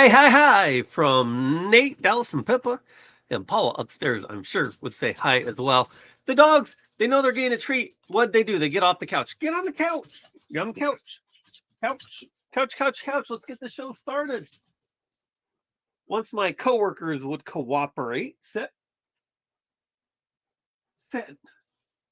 Hi from Nate, Dallas, and Pippa. And Paula upstairs, I'm sure, would say hi as well. The dogs, they know they're getting a treat. What'd they do? They get off the couch. Get on the couch. Get on the couch. Couch. Couch. Let's get the show started. Once my coworkers would cooperate. Sit.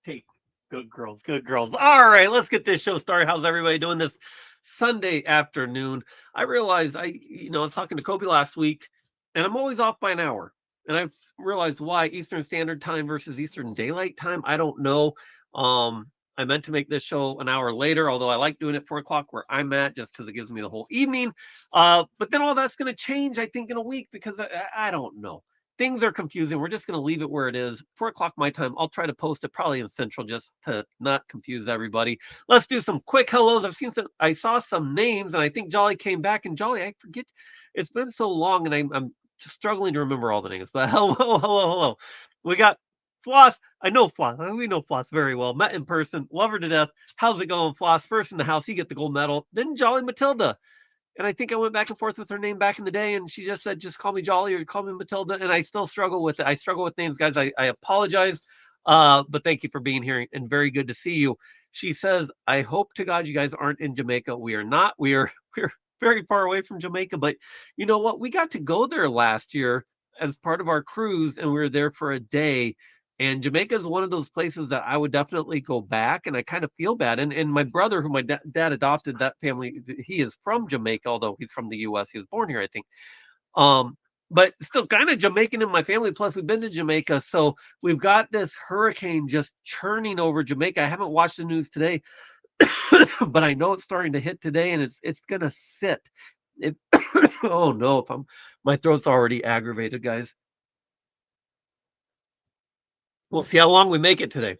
Take. Good girls. Good girls. All right, let's get this show started. How's everybody doing this Sunday afternoon? I realized I was talking to Kobe last week, and I'm always off by an hour. And I've realized why Eastern Standard Time versus Eastern Daylight Time. I don't know. I meant to make this show an hour later, although I like doing it 4 o'clock where I'm at, just because it gives me the whole evening. But then all that's going to change, I think, in a week because I don't know, things are confusing. We're just going to leave it where it is. 4 o'clock my time. I'll try to post it probably in Central just to not confuse everybody. Let's do some quick hellos. I saw some names, and I think Jolly came back. And Jolly, I forget. It's been so long, and I'm just struggling to remember all the names. But hello. We got Floss. I know Floss. We know Floss very well. Met in person. Love her to death. How's it going, Floss? First in the house. You get the gold medal. Then Jolly Matilda. And I think I went back and forth with her name back in the day, and she just said, just call me Jolly or call me Matilda. And I still struggle with it. I struggle with names, guys. I apologize. But thank you for being here and very good to see you. She says, I hope to God you guys aren't in Jamaica. We are not. We're very far away from Jamaica. But you know what? We got to go there last year as part of our cruise, and we were there for a day. And Jamaica is one of those places that I would definitely go back, and I kind of feel bad. And my brother, who my dad adopted that family, he is from Jamaica, although he's from the U.S. He was born here, I think. Um, but still kind of Jamaican in my family. Plus, we've been to Jamaica, so we've got this hurricane just churning over Jamaica. I haven't watched the news today, but I know it's starting to hit today, and it's gonna sit. It, oh no, if my throat's already aggravated, guys. We'll see how long we make it today.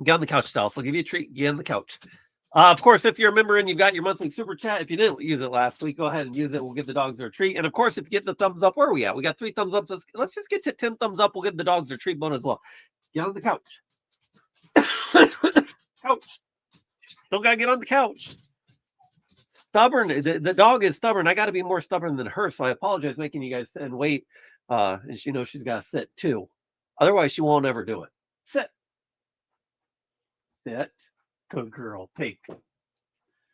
Get on the couch, Dallas. I'll give you a treat. Get on the couch. Of course, if you're a member and you've got your monthly super chat, if you didn't use it last week, go ahead and use it. We'll give the dogs their treat. And of course, if you get the thumbs up, where are we at? We got 3 thumbs up. Let's just get to 10 thumbs up. We'll give the dogs their treat bonus as well. Get on the couch. Couch. Still got to get on the couch. Stubborn. The dog is stubborn. I got to be more stubborn than her. So I apologize making you guys sit and wait. And she knows she's got to sit too. Otherwise, she won't ever do it. Sit. Sit. Good girl. Take.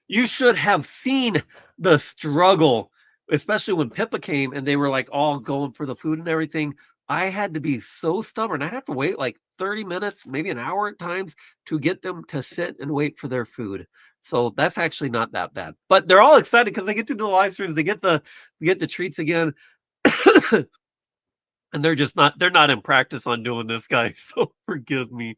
You should have seen the struggle, especially when Pippa came and they were like all going for the food and everything. I had to be so stubborn. I'd have to wait like 30 minutes, maybe an hour at times to get them to sit and wait for their food. So that's actually not that bad. But they're all excited because they get to do the live streams, they get the treats again. And they're not in practice on doing this, guys. So forgive me.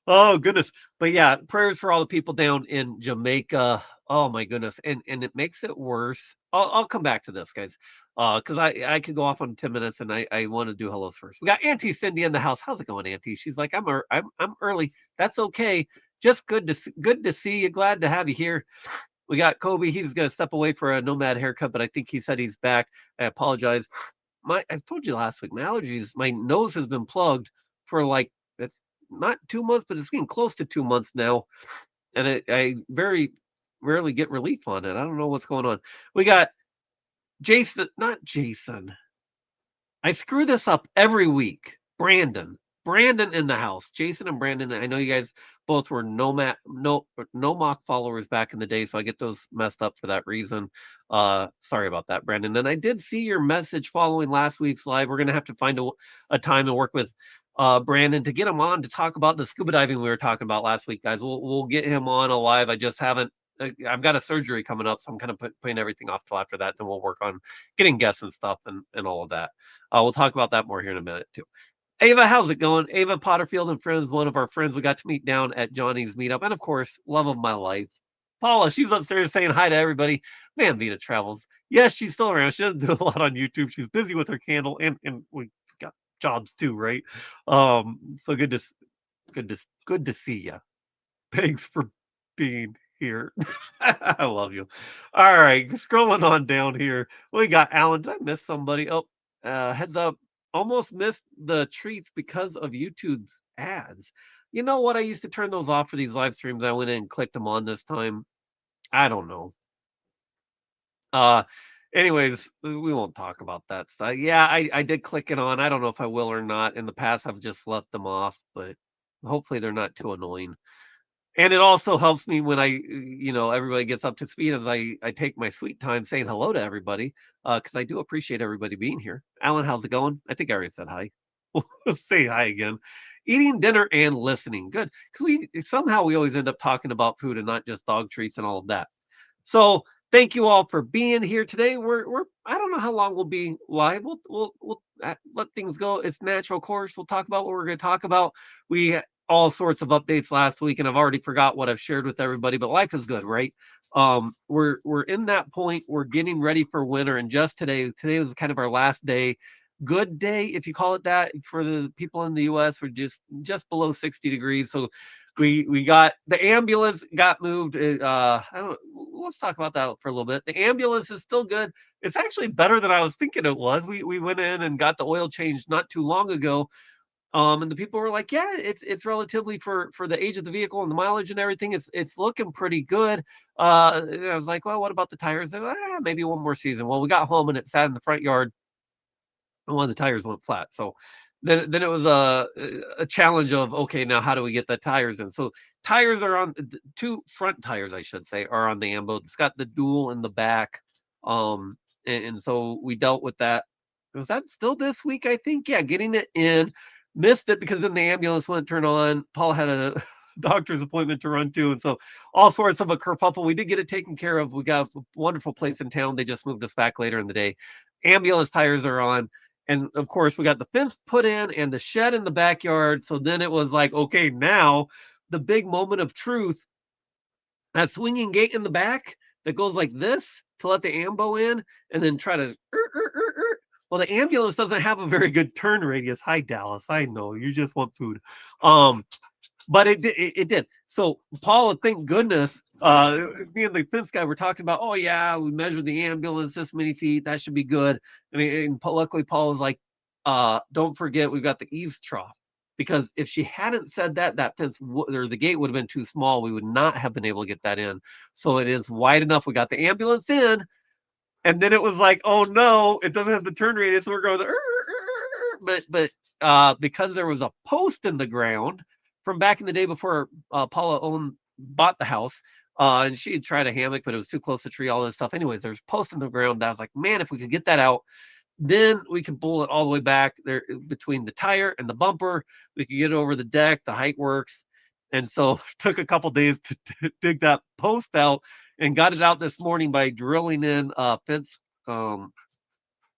Oh goodness. But yeah, prayers for all the people down in Jamaica. Oh my goodness. And it makes it worse. I'll come back to this, guys. Because I could go off on 10 minutes and I want to do hellos first. We got Auntie Cindy in the house. How's it going, Auntie? She's like, I'm early. That's okay. Just good to see you. Glad to have you here. We got Kobe. He's gonna step away for a nomad haircut, but I think he said he's back. I apologize. I told you last week, my allergies, my nose has been plugged for like it's not 2 months, but it's getting close to 2 months now. And I very rarely get relief on it. I don't know what's going on. We got Jason, not Jason. I screw this up every week. Brandon in the house. Jason and Brandon. I know you guys both were no mock followers back in the day, so I get those messed up for that reason. Sorry about that, Brandon. And I did see your message following last week's live. We're gonna have to find a time to work with Brandon to get him on to talk about the scuba diving we were talking about last week, guys. We'll get him on alive. I just haven't. I've got a surgery coming up, so I'm kind of putting everything off till after that. Then we'll work on getting guests and stuff and all of that. We'll talk about that more here in a minute too. Ava, how's it going? Ava Potterfield and friends, one of our friends we got to meet down at Johnny's meetup, and of course, love of my life. Paula, she's upstairs saying hi to everybody. Man, Vita travels. Yes, she's still around. She doesn't do a lot on YouTube. She's busy with her candle, and we got jobs too, right? So good to good to see you. Thanks for being here. I love you. All right, scrolling on down here, we got Alan. Did I miss somebody? Oh, heads up. Almost missed the treats because of YouTube's ads. You know what? I used to turn those off for these live streams. I went in and clicked them on this time. I don't know. Uh, Anyways, we won't talk about that stuff. Yeah, I did click it on. I don't know if I will or not. In the past, I've just left them off, but hopefully they're not too annoying. And it also helps me when everybody gets up to speed as I take my sweet time saying hello to everybody, because I do appreciate everybody being here. Alan, how's it going? I think I already said hi. We'll say hi again. Eating dinner and listening. Good. Because we always end up talking about food and not just dog treats and all of that. So thank you all for being here today. We're I don't know how long we'll be live. We'll let things go. It's natural course. We'll talk about what we're going to talk about. We had all sorts of updates last week, and I've already forgot what I've shared with everybody. But life is good, right? We're in that point. We're getting ready for winter, and just today was kind of our last day. Good day, if you call it that, for the people in the U.S. We're just below 60 degrees, so we got the ambulance got moved. I don't. Let's talk about that for a little bit. The ambulance is still good. It's actually better than I was thinking it was. We went in and got the oil changed not too long ago. And the people were like, "Yeah, it's relatively for the age of the vehicle and the mileage and everything. It's looking pretty good." And I was like, "Well, what about the tires?" And maybe one more season. Well, we got home and it sat in the front yard and one of the tires went flat. So then it was a challenge of, okay, now how do we get the tires in? So tires are on two front tires, I should say, are on the Ambo. It's got the dual in the back. And so we dealt with that. Was that still this week? I think, yeah, getting it in. Missed it because then the ambulance wouldn't turn on. Paul had a doctor's appointment to run to, and so all sorts of a kerfuffle. We did get it taken care of. We got a wonderful place in town. They just moved us back later in the day. Ambulance tires are on, and of course, we got the fence put in and the shed in the backyard. So then it was like, okay, now the big moment of truth, that swinging gate in the back that goes like this to let the ambo in and then try to. Well, the ambulance doesn't have a very good turn radius. Hi, Dallas. I know you just want food. Um, but it did. So Paula, thank goodness, me and the fence guy were talking about, oh yeah, we measured the ambulance this many feet, that should be good. And luckily Paul was like, don't forget we've got the eaves trough. Because if she hadn't said that, that fence or the gate would have been too small. We would not have been able to get that in. So it is wide enough. We got the ambulance in, and then it was like, oh no, it doesn't have the turn radius. So we're going, but because there was a post in the ground from back in the day before Paula bought the house, and she had tried a hammock, but it was too close to tree, all this stuff. Anyways, there's a post in the ground. I was like, man, if we could get that out, then we can pull it all the way back there between the tire and the bumper. We could get it over the deck. The height works. And so it took a couple days to dig that post out and got it out this morning by drilling in fence um,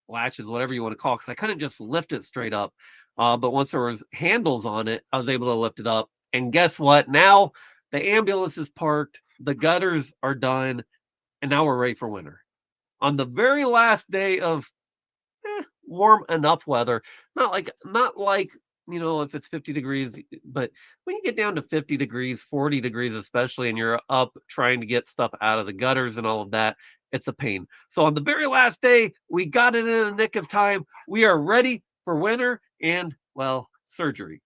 latches, whatever you want to call it, because I couldn't just lift it straight up. But once there was handles on it, I was able to lift it up. And guess what? Now the ambulance is parked, the gutters are done, and now we're ready for winter. On the very last day of warm enough weather, not like if it's 50 degrees, but when you get down to 50 degrees, 40 degrees especially, and you're up trying to get stuff out of the gutters and all of that, it's a pain. So on the very last day, we got it in a nick of time. We are ready for winter and, well, surgery.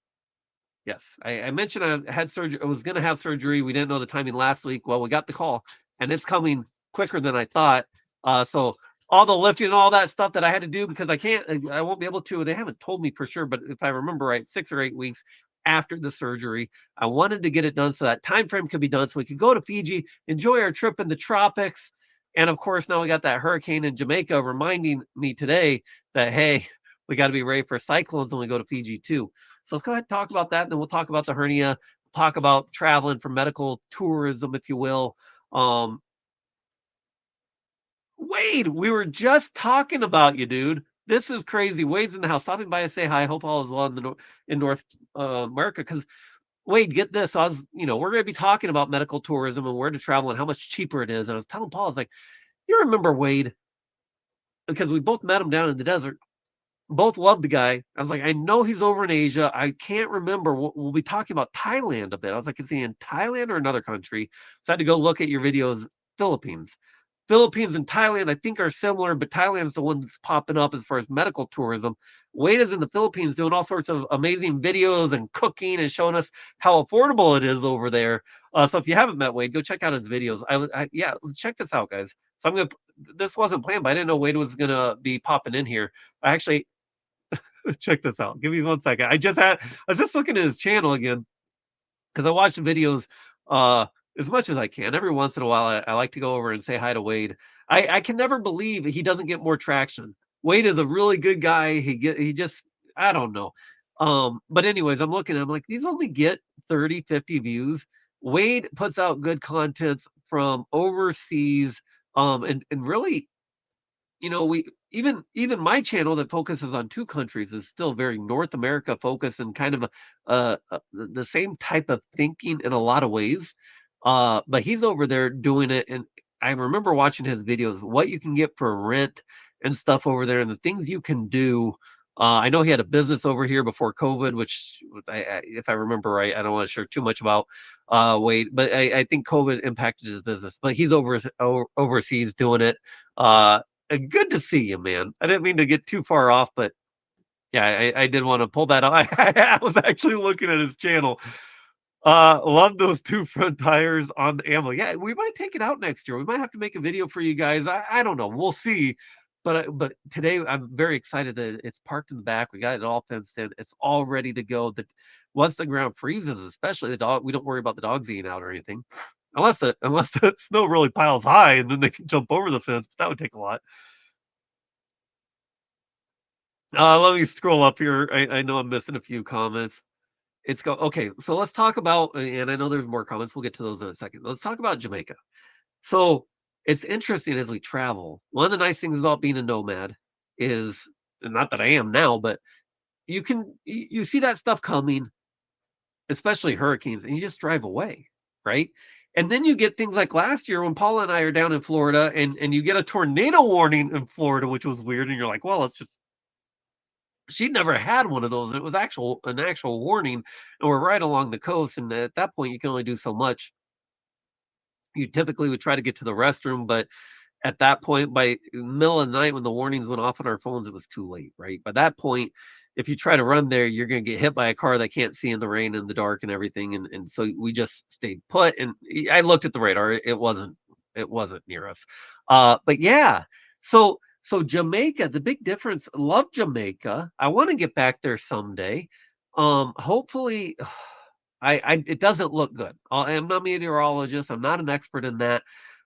Yes, I mentioned I had surgery. I was going to have surgery. We didn't know the timing last week. Well, we got the call, and it's coming quicker than I thought. So all the lifting and all that stuff that I had to do because I won't be able to. They haven't told me for sure, but if I remember right, 6 or 8 weeks after the surgery, I wanted to get it done so that time frame could be done so we could go to Fiji, enjoy our trip in the tropics, and of course now we got that hurricane in Jamaica reminding me today that hey, we got to be ready for cyclones when we go to Fiji too. So let's go ahead and talk about that, and then we'll talk about the hernia, talk about traveling for medical tourism, if you will. Um, Wade, we were just talking about you, dude. This is crazy. Wade's in the house. Stopping by to say hi. Hope all is well in North America. Because Wade, get this. We're going to be talking about medical tourism and where to travel and how much cheaper it is. And I was telling Paul, I was like, you remember Wade? Because we both met him down in the desert. Both love the guy. I was like, I know he's over in Asia. I can't remember. We'll be talking about Thailand a bit. I was like, is he in Thailand or another country? So I had to go look at your videos. Philippines. Philippines and Thailand, I think, are similar, but Thailand's the one that's popping up as far as medical tourism. Wade is in the Philippines doing all sorts of amazing videos and cooking and showing us how affordable it is over there. So if you haven't met Wade, go check out his videos. Yeah, check this out, guys. So I'm gonna. This wasn't planned, but I didn't know Wade was gonna be popping in here. I actually check this out. Give me 1 second. I was just looking at his channel again because I watch the videos uh as much as I can. Every once in a while, I like to go over and say hi to Wade. I can never believe he doesn't get more traction. Wade is a really good guy. He just I don't know. But anyways, I'm looking. I'm like these only get 30, 50 views. Wade puts out good content from overseas. And really we even my channel that focuses on 2 countries is still very North America focused and kind of the same type of thinking in a lot of ways. But he's over there doing it, and I remember watching his videos, what you can get for rent and stuff over there, and the things you can do. I know he had a business over here before COVID, which if I remember right, I don't want to share too much about Wade, but I think COVID impacted his business. But he's overseas doing it. Good to see you, man. I didn't mean to get too far off, but yeah, I did want to pull that out. I was actually looking at his channel. Love those 2 front tires on the ammo. Yeah, we might take it out next year. We might have to make a video for you guys. I don't know. We'll see. But today I'm very excited that it's parked in the back. We got it all fenced in. It's all ready to go. That once the ground freezes, especially the dog, we don't worry about the dogs eating out or anything. Unless the snow really piles high and then they can jump over the fence, but that would take a lot. Let me scroll up here. I know I'm missing a few comments. It's go okay. So let's talk about, and I know there's more comments. We'll get to those in a second. Let's talk about Jamaica. So it's interesting as we travel. One of the nice things about being a nomad is, and not that I am now, but you see that stuff coming, especially hurricanes, and you just drive away, right? And then you get things like last year when Paula and I are down in Florida, and you get a tornado warning in Florida, which was weird, and you're like, well, it's just she'd never had one of those. It was an actual warning, and we're right along the coast, and at that point, you can only do so much. You typically would try to get to the restroom, but at that point, by middle of the night when the warnings went off on our phones, it was too late, right? By that point, if you try to run there, you're gonna get hit by a car that can't see in the rain and the dark and everything, and so we just stayed put, and I looked at the radar, it wasn't near us. But yeah, so Jamaica, the big difference, love Jamaica. I wanna get back there someday. Hopefully I it doesn't look good. I'm not a meteorologist, I'm not an expert in that,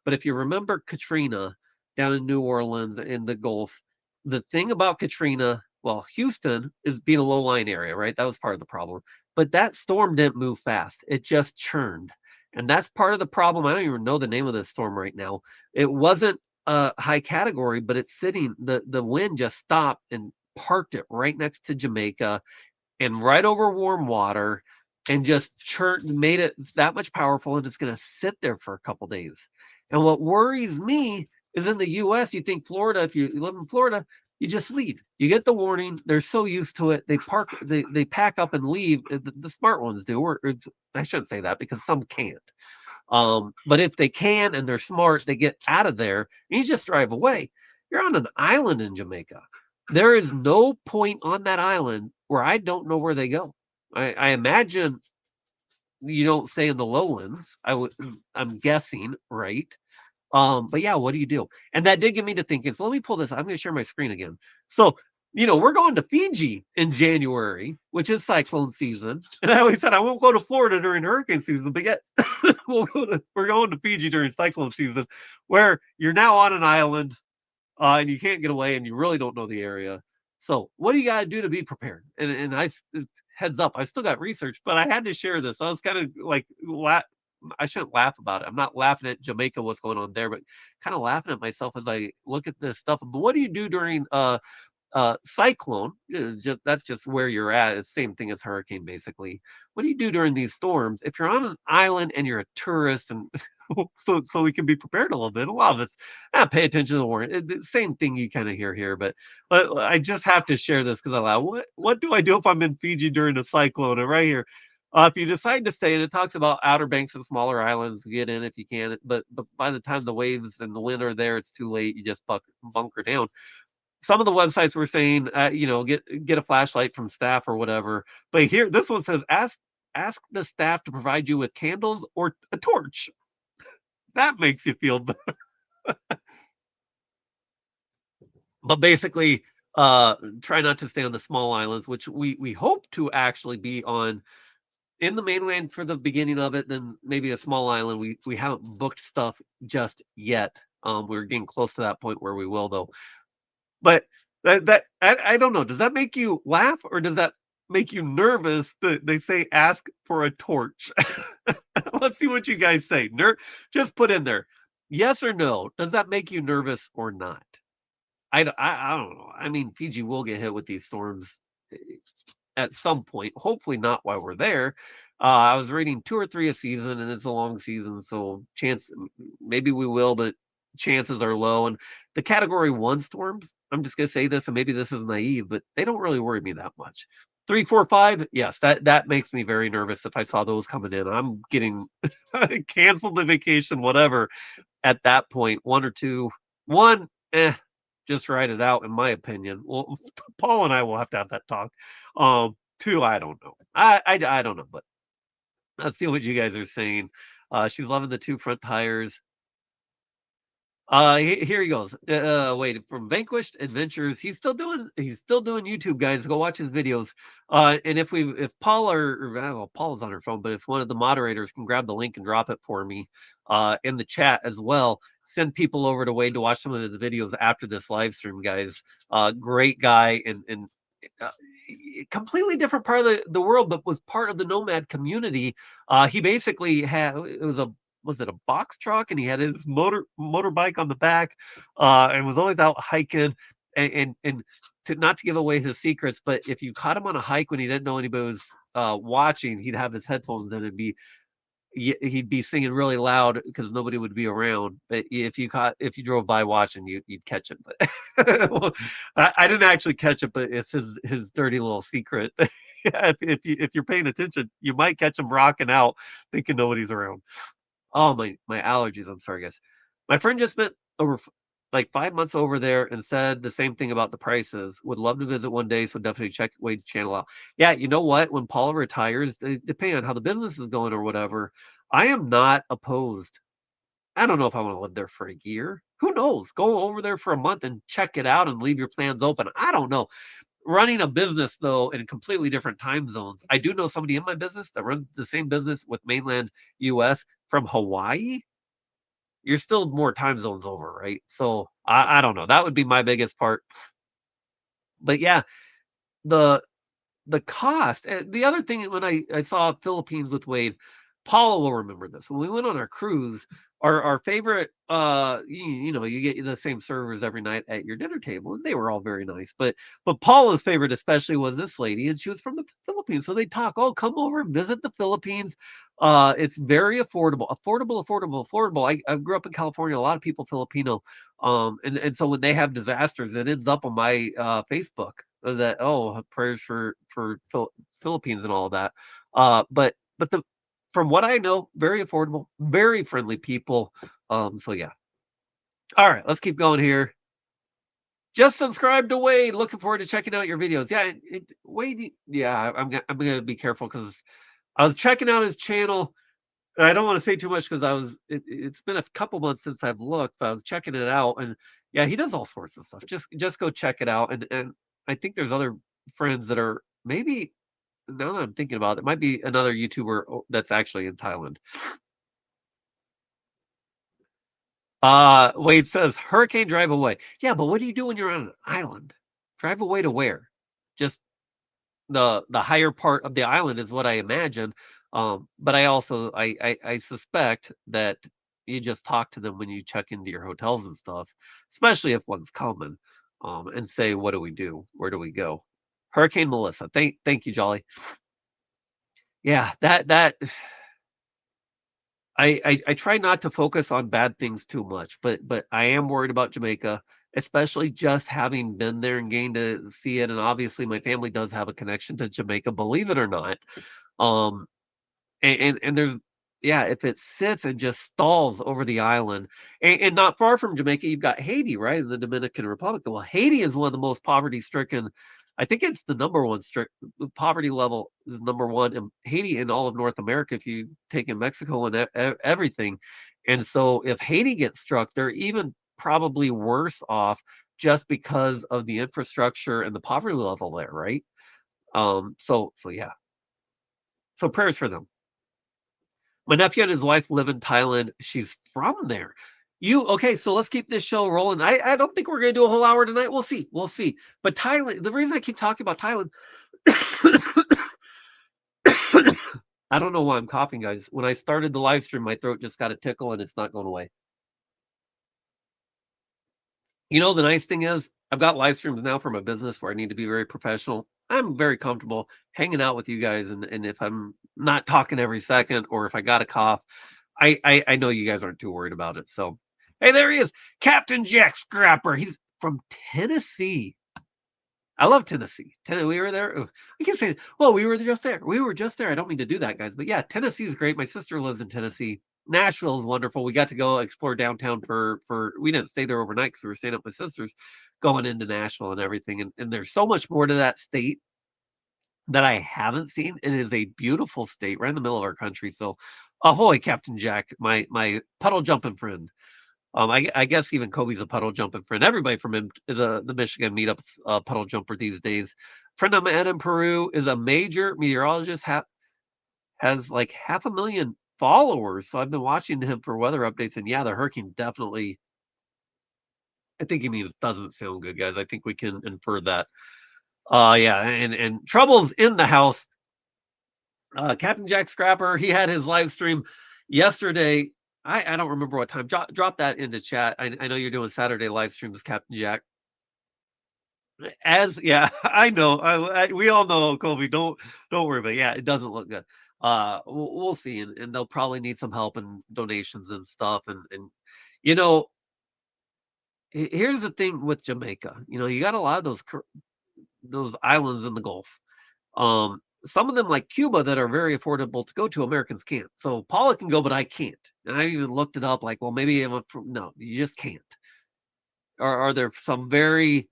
but if you remember Katrina down in New Orleans in the Gulf, the thing about Katrina, well, Houston is being a low-lying area, right? That was part of the problem. But that storm didn't move fast. It just churned. And that's part of the problem. I don't even know the name of this storm right now. It wasn't a high category, but it's sitting the wind just stopped and parked it right next to Jamaica and right over warm water and just made it that much powerful, and it's going to sit there for a couple days. And what worries me is in the US, you think Florida, if you live in Florida, you just leave. You get the warning, they're so used to it, they pack up and leave. The smart ones do, or I shouldn't say that because some can't. But if they can and they're smart, they get out of there and you just drive away. You're on an island in Jamaica. There is no point on that island where I don't know where they go. I imagine you don't stay in the lowlands. I'm guessing, right? But yeah, what do you do? And that did get me to thinking. So let me pull this. I'm going to share my screen again. So, we're going to Fiji in January, which is cyclone season. And I always said I won't go to Florida during hurricane season, but yet we're going to Fiji during cyclone season, where you're now on an island and you can't get away and you really don't know the area. So what do you got to do to be prepared? And heads up, I still got research, but I had to share this. I was kind of like, I shouldn't laugh about it. I'm not laughing at Jamaica, what's going on there, but kind of laughing at myself as I look at this stuff. But what do you do during cyclone? That's just where you're at. It's the same thing as hurricane, basically. What do you do during these storms? If you're on an island and you're a tourist, and so we can be prepared a little bit. A lot of it's pay attention to the warning. The same thing you kind of hear here, but I just have to share this because I laugh. What do I do if I'm in Fiji during a cyclone? And right here, if you decide to stay, and it talks about outer banks and smaller islands, get in if you can. But by the time the waves and the wind are there, it's too late. You just bunker down. Some of the websites were saying, get a flashlight from staff or whatever. But here, this one says, ask the staff to provide you with candles or a torch. That makes you feel better. But basically, try not to stay on the small islands, which we hope to actually be on in the mainland for the beginning of it, then maybe a small island. We haven't booked stuff just yet. We're getting close to that point where we will though. But I don't know. Does that make you laugh or does that make you nervous that they say ask for a torch? Let's see what you guys say. Just put in there. Yes or no. Does that make you nervous or not? I don't know. I mean, Fiji will get hit with these storms at some point. Hopefully not while we're there. I was reading 2 or 3 a season, and it's a long season, so maybe we will, but chances are low. And the Category 1 storms, I'm just gonna say this, and maybe this is naive, but they don't really worry me that much. 3, 4, 5, yes, that makes me very nervous if I saw those coming in. I'm getting canceled the vacation, whatever, at that point. 1 or 2, 1, just write it out, in my opinion. Well, Paul and I will have to have that talk. 2, I don't know. I don't know, but let's see what you guys are saying. She's loving the 2 front tires. Here he goes. Wait, from Vanquished Adventures. He's still doing YouTube, guys. Go watch his videos. And if Paul well, Paul is on her phone, but if one of the moderators can grab the link and drop it for me, in the chat as well, send people over to Wade to watch some of his videos after this live stream, guys. Great guy and uh, completely different part of the world, but was part of the nomad community. He basically had it was it a box truck and he had his motorbike on the back, and was always out hiking and to not to give away his secrets, but if you caught him on a hike when he didn't know anybody was watching, he'd have his headphones in and he'd be singing really loud because nobody would be around. But if you drove by watching, you'd catch him. But well, I didn't actually catch it, but it's his dirty little secret. Yeah, if you're paying attention, you might catch him rocking out, thinking nobody's around. Oh, my allergies. I'm sorry, guys. My friend just spent like 5 months over there and said the same thing about the prices. Would love to visit one day, so definitely check Wade's channel out. Yeah, you know what? When Paula retires, depending on how the business is going or whatever, I am not opposed. I don't know if I want to live there for a year. Who knows? Go over there for a month and check it out and leave your plans open. I don't know. Running a business though in completely different time zones. I do know somebody in my business that runs the same business with mainland US from Hawaii. You're still more time zones over, right? So I don't know. That would be my biggest part. But yeah, the the cost. The other thing when I saw Philippines with Wade, Paula will remember this. When we went on our cruise, our favorite, you get the same servers every night at your dinner table, and they were all very nice. But Paula's favorite especially was this lady, and she was from the Philippines. So they talk, oh, come over and visit the Philippines. It's very affordable, affordable. I grew up in California. A lot of people Filipino, and so when they have disasters, it ends up on my Facebook that prayers for Philippines and all of that. But the from what I know, very affordable, very friendly people. So yeah. All right, let's keep going here. Just subscribe to Wade. Looking forward to checking out your videos. Yeah, Wade. Yeah, I'm gonna be careful because I was checking out his channel. I don't want to say too much because it's been a couple months since I've looked, but I was checking it out, and yeah, he does all sorts of stuff. Just go check it out, and I think there's other friends that are maybe now that I'm thinking about it, might be another YouTuber that's actually in Thailand. Wade says hurricane drive away. Yeah, but what do you do when you're on an island? Drive away to where? Just the higher part of the island is what I imagine. But I also I suspect that you just talk to them when you check into your hotels and stuff, especially if one's coming, and say, "What do we do? Where do we go?" Hurricane Melissa. Thank you, Jolly. Yeah, that I try not to focus on bad things too much, but I am worried about Jamaica, especially just having been there and getting to see it. And obviously, my family does have a connection to Jamaica, believe it or not. Um, and there's yeah, if it sits and just stalls over the island, and not far from Jamaica, you've got Haiti, right, in the Dominican Republic. Well, Haiti is one of the most poverty-stricken. I think it's the number one strict the poverty level is number one in Haiti in all of North America if you take in Mexico and everything. And so if Haiti gets struck, they're even probably worse off just because of the infrastructure and the poverty level there, right? So yeah. So prayers for them. My nephew and his wife live in Thailand. She's from there. Okay, so let's keep this show rolling. I don't think we're gonna do a whole hour tonight. We'll see. We'll see. But Thailand, the reason I keep talking about Thailand, I don't know why I'm coughing, guys. When I started the live stream, my throat just got a tickle and it's not going away. You know, the nice thing is I've got live streams now for my business where I need to be very professional. I'm very comfortable hanging out with you guys, and if I'm not talking every second or if I got a cough, I know you guys aren't too worried about it. So, hey, there he is, Captain Jack Scrapper. He's from Tennessee. I love Tennessee. We were there. I keep saying, well, we were just there. We were just there. I don't mean to do that, guys, but yeah, Tennessee is great. My sister lives in Tennessee. Nashville is wonderful. We got to go explore downtown for we didn't stay there overnight because we were staying at my sister's, going into Nashville and everything. And there's so much more to that state that I haven't seen. It is a beautiful state right in the middle of our country. So, ahoy, Captain Jack, my puddle jumping friend. I guess even Kobe's a puddle jumping friend. Everybody from the Michigan meetups puddle jumper these days. Friend of mine in Peru is a major meteorologist. Has like 500,000 followers. So I've been watching him for weather updates, and yeah, the hurricane definitely. I think he means doesn't sound good, guys. I think we can infer that. Yeah, and troubles in the house. Captain Jack Scrapper, he had his live stream yesterday. I don't remember what time. Drop that into chat. I know you're doing Saturday live streams, Captain Jack. As yeah, I know. We all know, Kobe. Don't worry, but yeah, it doesn't look good. We'll see, and they'll probably need some help and donations and stuff. And you know, here's the thing with Jamaica. You know, you got a lot of those islands in the Gulf. Some of them like Cuba that are very affordable to go to, Americans can't. So Paula can go, but I can't. And I even looked it up, like, well, maybe no, you just can't. Are there some very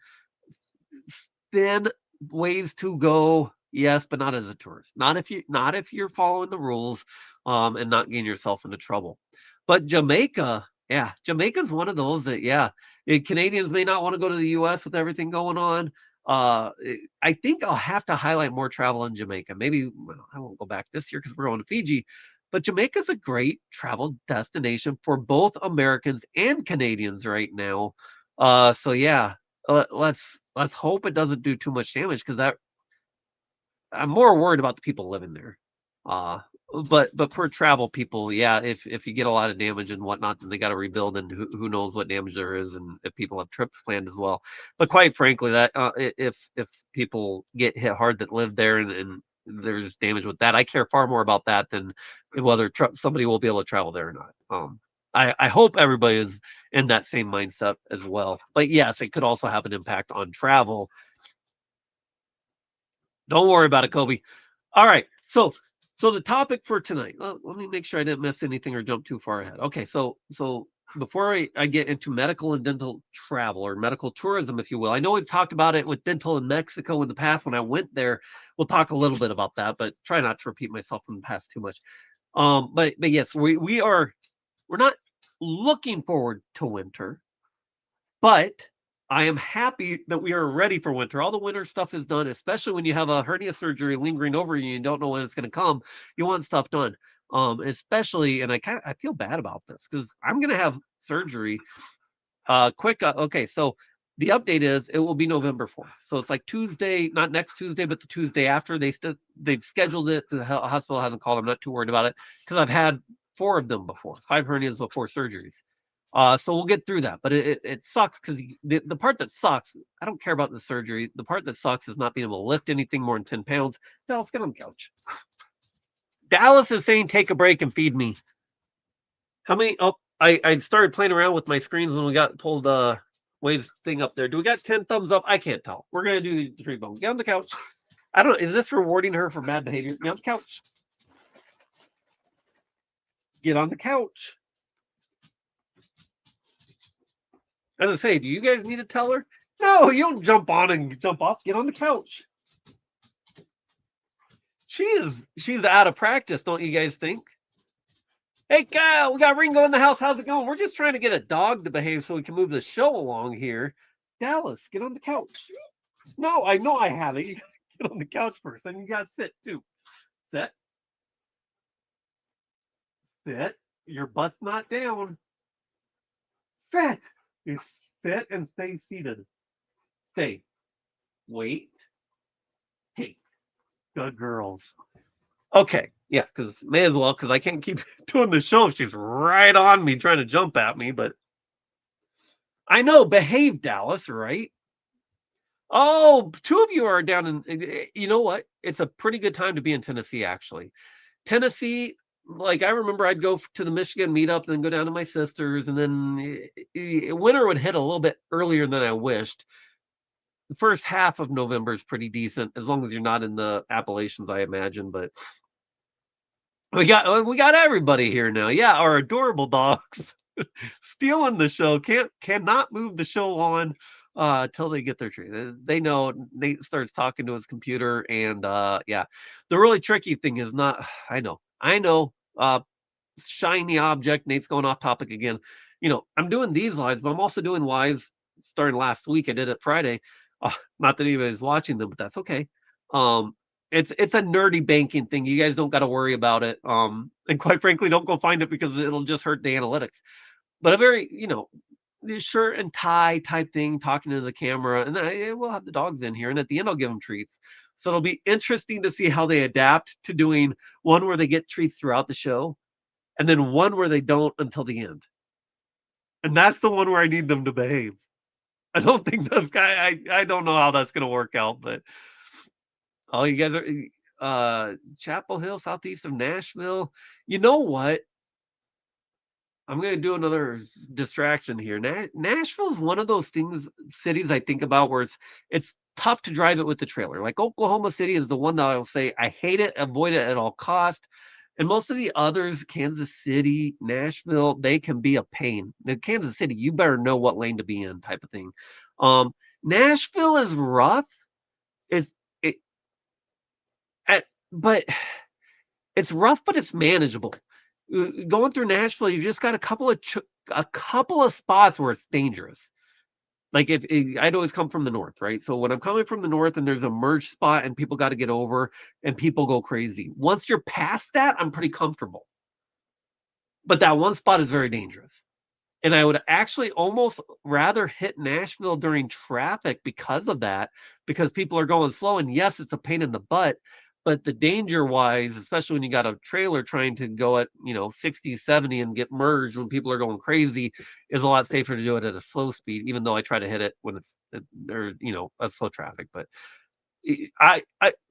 thin ways to go? Yes, but not as a tourist. Not if you're following the rules, and not getting yourself into trouble. But Jamaica, yeah, Jamaica's one of those that, yeah, Canadians may not want to go to the U.S. with everything going on. I think I'll have to highlight more travel in Jamaica. Maybe well, I won't go back this year because we're going to Fiji. But Jamaica's a great travel destination for both Americans and Canadians right now. So yeah, let's hope it doesn't do too much damage because that I'm more worried about the people living there. Uh, but for travel people, yeah, if you get a lot of damage and whatnot, then they got to rebuild, and who knows what damage there is, and if people have trips planned as well. But quite frankly, that if people get hit hard that live there, and there's damage with that, I care far more about that than whether somebody will be able to travel there or not. I hope everybody is in that same mindset as well. But yes, it could also have an impact on travel. Don't worry about it, Kobe. All right. So the topic for tonight. Let me make sure I didn't miss anything or jump too far ahead. Okay. So before I get into medical and dental travel or medical tourism, if you will, I know we've talked about it with dental in Mexico in the past when I went there. We'll talk a little bit about that, but try not to repeat myself from the past too much. But yes, we're not looking forward to winter, but I am happy that we are ready for winter. All the winter stuff is done, especially when you have a hernia surgery lingering over you and don't know when it's going to come. You want stuff done. Especially, and I feel bad about this because I'm going to have surgery. Okay, so the update is it will be November 4th. So it's like Tuesday, not next Tuesday, but the Tuesday after. They've scheduled it. The hospital hasn't called. I'm not too worried about it because I've had 4 of them before, 5 hernias before surgeries. So we'll get through that, but it sucks because the part that sucks, I don't care about the surgery. The part that sucks is not being able to lift anything more than 10 pounds. Dallas, get on the couch. Dallas is saying take a break and feed me. How many? Oh, I started playing around with my screens when we got pulled Waves thing up there. Do we got 10 thumbs up? I can't tell. We're gonna do the 3 bone. Get on the couch. I don't. Is this rewarding her for bad behavior? Get on the couch. Get on the couch. As I say, do you guys need to tell her? No, you don't jump on and jump off. Get on the couch. She's out of practice, don't you guys think? Hey, Kyle, we got Ringo in the house. How's it going? We're just trying to get a dog to behave so we can move the show along here. Dallas, get on the couch. No, I know I have it. You gotta get on the couch first, and you gotta sit too. Sit, sit. Your butt's not down. Sit. You sit and stay seated. Stay. Wait. Take. Good girls. Okay. Yeah, because may as well, because I can't keep doing the show if she's right on me trying to jump at me. But I know, behave, Dallas, right? Oh, two of you are down in, you know what? It's a pretty good time to be in Tennessee, actually. Tennessee, like I remember I'd go to the Michigan meetup and then go down to my sister's, and then winter would hit a little bit earlier than I wished. The first half of November is pretty decent, as long as you're not in the Appalachians, I imagine. But we got everybody here now. Yeah, our adorable dogs stealing the show. Cannot move the show on till they get their treat. They know Nate starts talking to his computer, and yeah. The really tricky thing is not I know shiny object. Nate's going off topic again. I'm doing these lives, but I'm also doing lives starting last week. I did it Friday. Not that anybody's watching them, but that's okay. Um, it's a nerdy banking thing. You guys don't got to worry about it. And quite frankly, don't go find it because it'll just hurt the analytics. But a very, shirt and tie type thing, talking to the camera, and then we'll have the dogs in here, and at the end I'll give them treats. So it'll be interesting to see how they adapt to doing one where they get treats throughout the show, and then one where they don't until the end. And that's the one where I need them to behave. I don't think those guy. I don't know how that's gonna work out, but oh, you guys are Chapel Hill, southeast of Nashville. You know what? I'm gonna do another distraction here. Nashville is one of those cities I think about where it's tough to drive it with the trailer. Like Oklahoma City is the one that I'll say I hate it, avoid it at all cost. And most of the others, Kansas City, Nashville, they can be a pain. In Kansas City, you better know what lane to be in, type of thing. Nashville is rough. It's it, but it's rough, but it's manageable. Going through Nashville, you've just got a couple of spots where it's dangerous. Like I'd always come from the north, right? So when I'm coming from the north and there's a merge spot and people got to get over and people go crazy. Once you're past that, I'm pretty comfortable. But that one spot is very dangerous. And I would actually almost rather hit Nashville during traffic because of that, because people are going slow. And yes, it's a pain in the butt, but the danger wise, especially when you got a trailer trying to go at, 60, 70 and get merged when people are going crazy, is a lot safer to do it at a slow speed, even though I try to hit it when it's there, a slow traffic. But I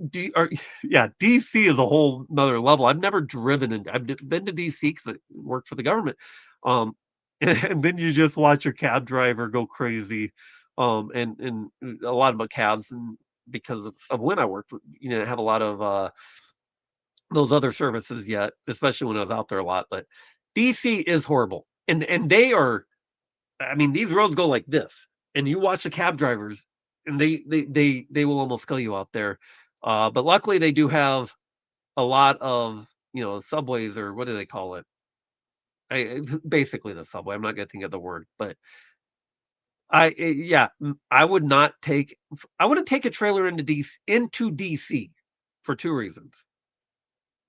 do or yeah, DC is a whole nother level. I've never driven and I've been to DC because I worked for the government. Um, and then you just watch your cab driver go crazy. And a lot of my cabs and because of when I worked, have a lot of those other services yet, especially when I was out there a lot. But DC is horrible. And they are, I mean, these roads go like this. And you watch the cab drivers and they will almost kill you out there. But luckily they do have a lot of, subways, or what do they call it? Basically the subway. I'm not gonna think of the word, but yeah, I wouldn't take a trailer into DC for 2 reasons.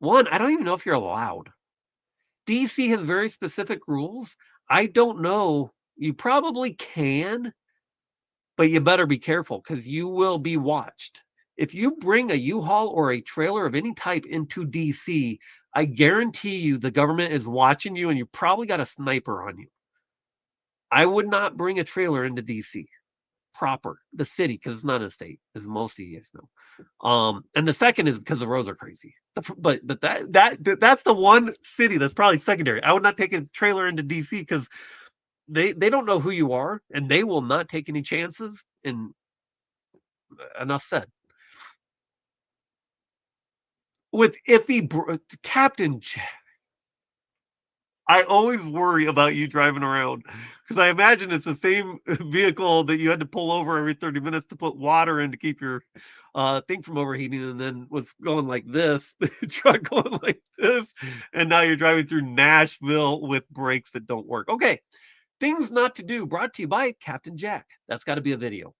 1, I don't even know if you're allowed. DC has very specific rules. I don't know. You probably can, but you better be careful because you will be watched. If you bring a U-Haul or a trailer of any type into DC, I guarantee you the government is watching you and you probably got a sniper on you. I would not bring a trailer into DC proper, the city, because it's not a state, as most of you guys know. And the second is because the roads are crazy. But that's the one city that's probably secondary. I would not take a trailer into DC because they don't know who you are and they will not take any chances. And enough said. With Captain I always worry about you driving around because I imagine it's the same vehicle that you had to pull over every 30 minutes to put water in to keep your thing from overheating, and then was going like this, the truck going like this, and now you're driving through Nashville with brakes that don't work. Okay, Things not to do, brought to you by Captain Jack. That's got to be a video.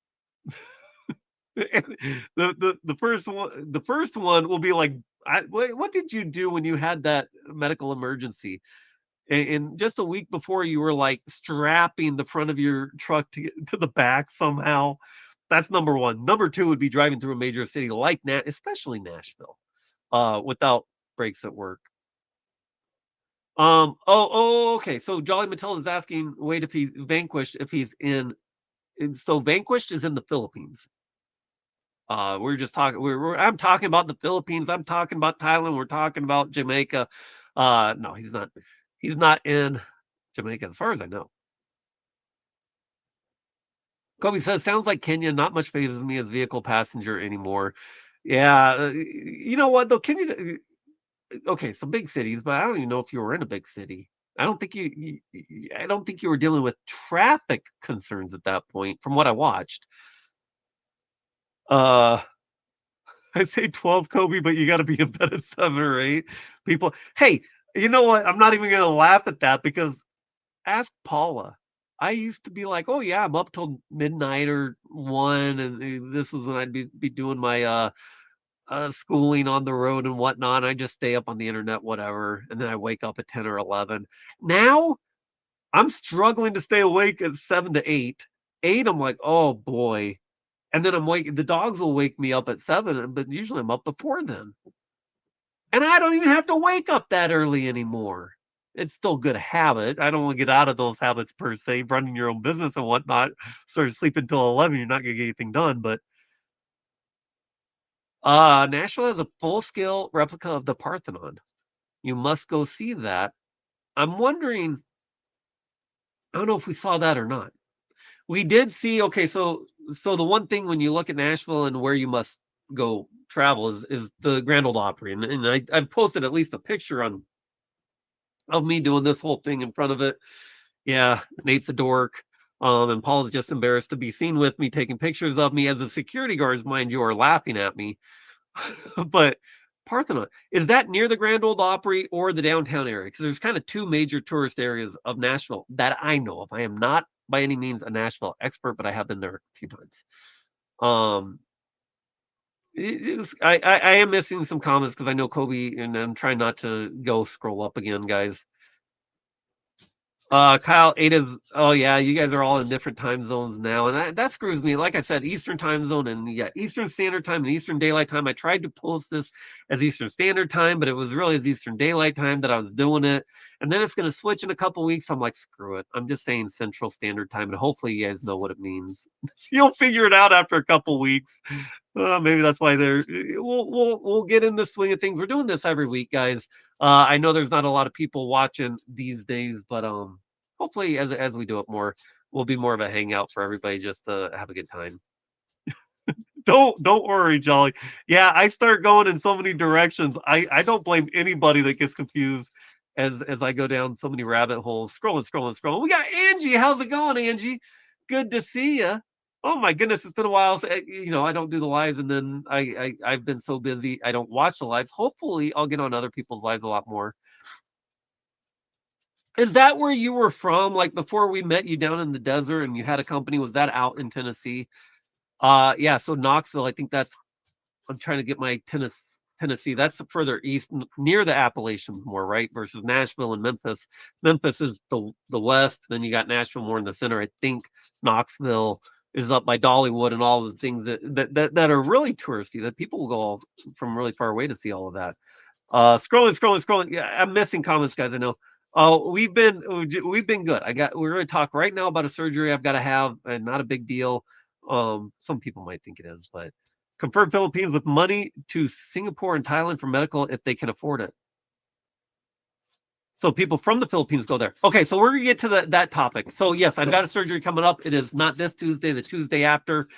The first one will be like, what did you do when you had that medical emergency? And just a week before, you were like strapping the front of your truck to get to the back somehow. That's number one. Number two would be driving through a major city like especially Nashville, without brakes at work. Okay. So Jolly Matilda is asking, wait, if he's Vanquished, if he's in. So Vanquished is in the Philippines. We're just talking. I'm talking about the Philippines. I'm talking about Thailand. We're talking about Jamaica. No, he's not. He's not in Jamaica, as far as I know. Kobe says, "Sounds like Kenya. Not much phases me as vehicle passenger anymore." Yeah, you know what though? Kenya. Okay, so big cities, but I don't even know if you were in a big city. I don't think I don't think you were dealing with traffic concerns at that point, from what I watched. Uh, I say 12, Kobe, but you got to be in bed at 7 or 8. People, hey, you know what? I'm not even going to laugh at that because ask Paula. I used to be like, oh yeah, I'm up till midnight or 1, and this is when I'd be doing my schooling on the road and whatnot. I just stay up on the internet, whatever, and then I wake up at 10 or 11. Now I'm struggling to stay awake at 7 to 8. 8, I'm like, oh boy. And then the dogs will wake me up at 7, but usually I'm up before then. And I don't even have to wake up that early anymore. It's still a good habit. I don't want to get out of those habits per se, running your own business and whatnot. Sort of sleep until 11, you're not gonna get anything done. But Nashville has a full scale replica of the Parthenon. You must go see that. I'm wondering, I don't know if we saw that or not. We did see, okay, so the one thing when you look at Nashville and where you must go travel is the Grand Ole Opry. And I've posted at least a picture on of me doing this whole thing in front of it. Yeah, Nate's a dork. And Paul is just embarrassed to be seen with me taking pictures of me as the security guards, mind you, are laughing at me. But Parthenon, is that near the Grand Ole Opry or the downtown area? Because there's kind of two major tourist areas of Nashville that I know of. I am not by any means a Nashville expert, but I have been there a few times. Um, I am missing some comments because I know Kobe, and I'm trying not to go scroll up again, guys. Kyle, Ada's. Oh yeah, you guys are all in different time zones now, and that screws me. Like I said, Eastern time zone and yeah, Eastern Standard Time and Eastern Daylight Time. I tried to post this as Eastern Standard Time, but it was really as Eastern Daylight Time that I was doing it. And then it's going to switch in a couple weeks. I'm like, screw it. I'm just saying Central Standard Time, and hopefully you guys know what it means. You'll figure it out after a couple weeks. Maybe that's why they're. We'll get in the swing of things. We're doing this every week, guys. I know there's not a lot of people watching these days, but hopefully as we do it more, we'll be more of a hangout for everybody just to have a good time. Don't worry, Jolly. Yeah, I start going in so many directions. I don't blame anybody that gets confused as I go down so many rabbit holes. Scrolling. We got Angie. How's it going, Angie? Good to see you. Oh my goodness, it's been a while. I don't do the lives, and then I've been so busy I don't watch the lives. Hopefully, I'll get on other people's lives a lot more. Is that where you were from? Like before we met you down in the desert and you had a company, was that out in Tennessee? Yeah, so Knoxville, I think that's I'm trying to get my Tennessee. That's further east, near the Appalachians more, right? Versus Nashville and Memphis. Memphis is the west. Then you got Nashville more in the center. I think Knoxville is up by Dollywood and all the things that are really touristy. That people will go from really far away to see all of that. Scrolling. Yeah, I'm missing comments, guys. I know. Oh, we've been good. We're going to talk right now about a surgery I've got to have, and not a big deal. Some people might think it is, but confirmed Philippines with money to Singapore and Thailand for medical if they can afford it. So people from the Philippines go there. Okay, so we're gonna get to that topic. So yes, I've got a surgery coming up. It is not this Tuesday, the Tuesday after.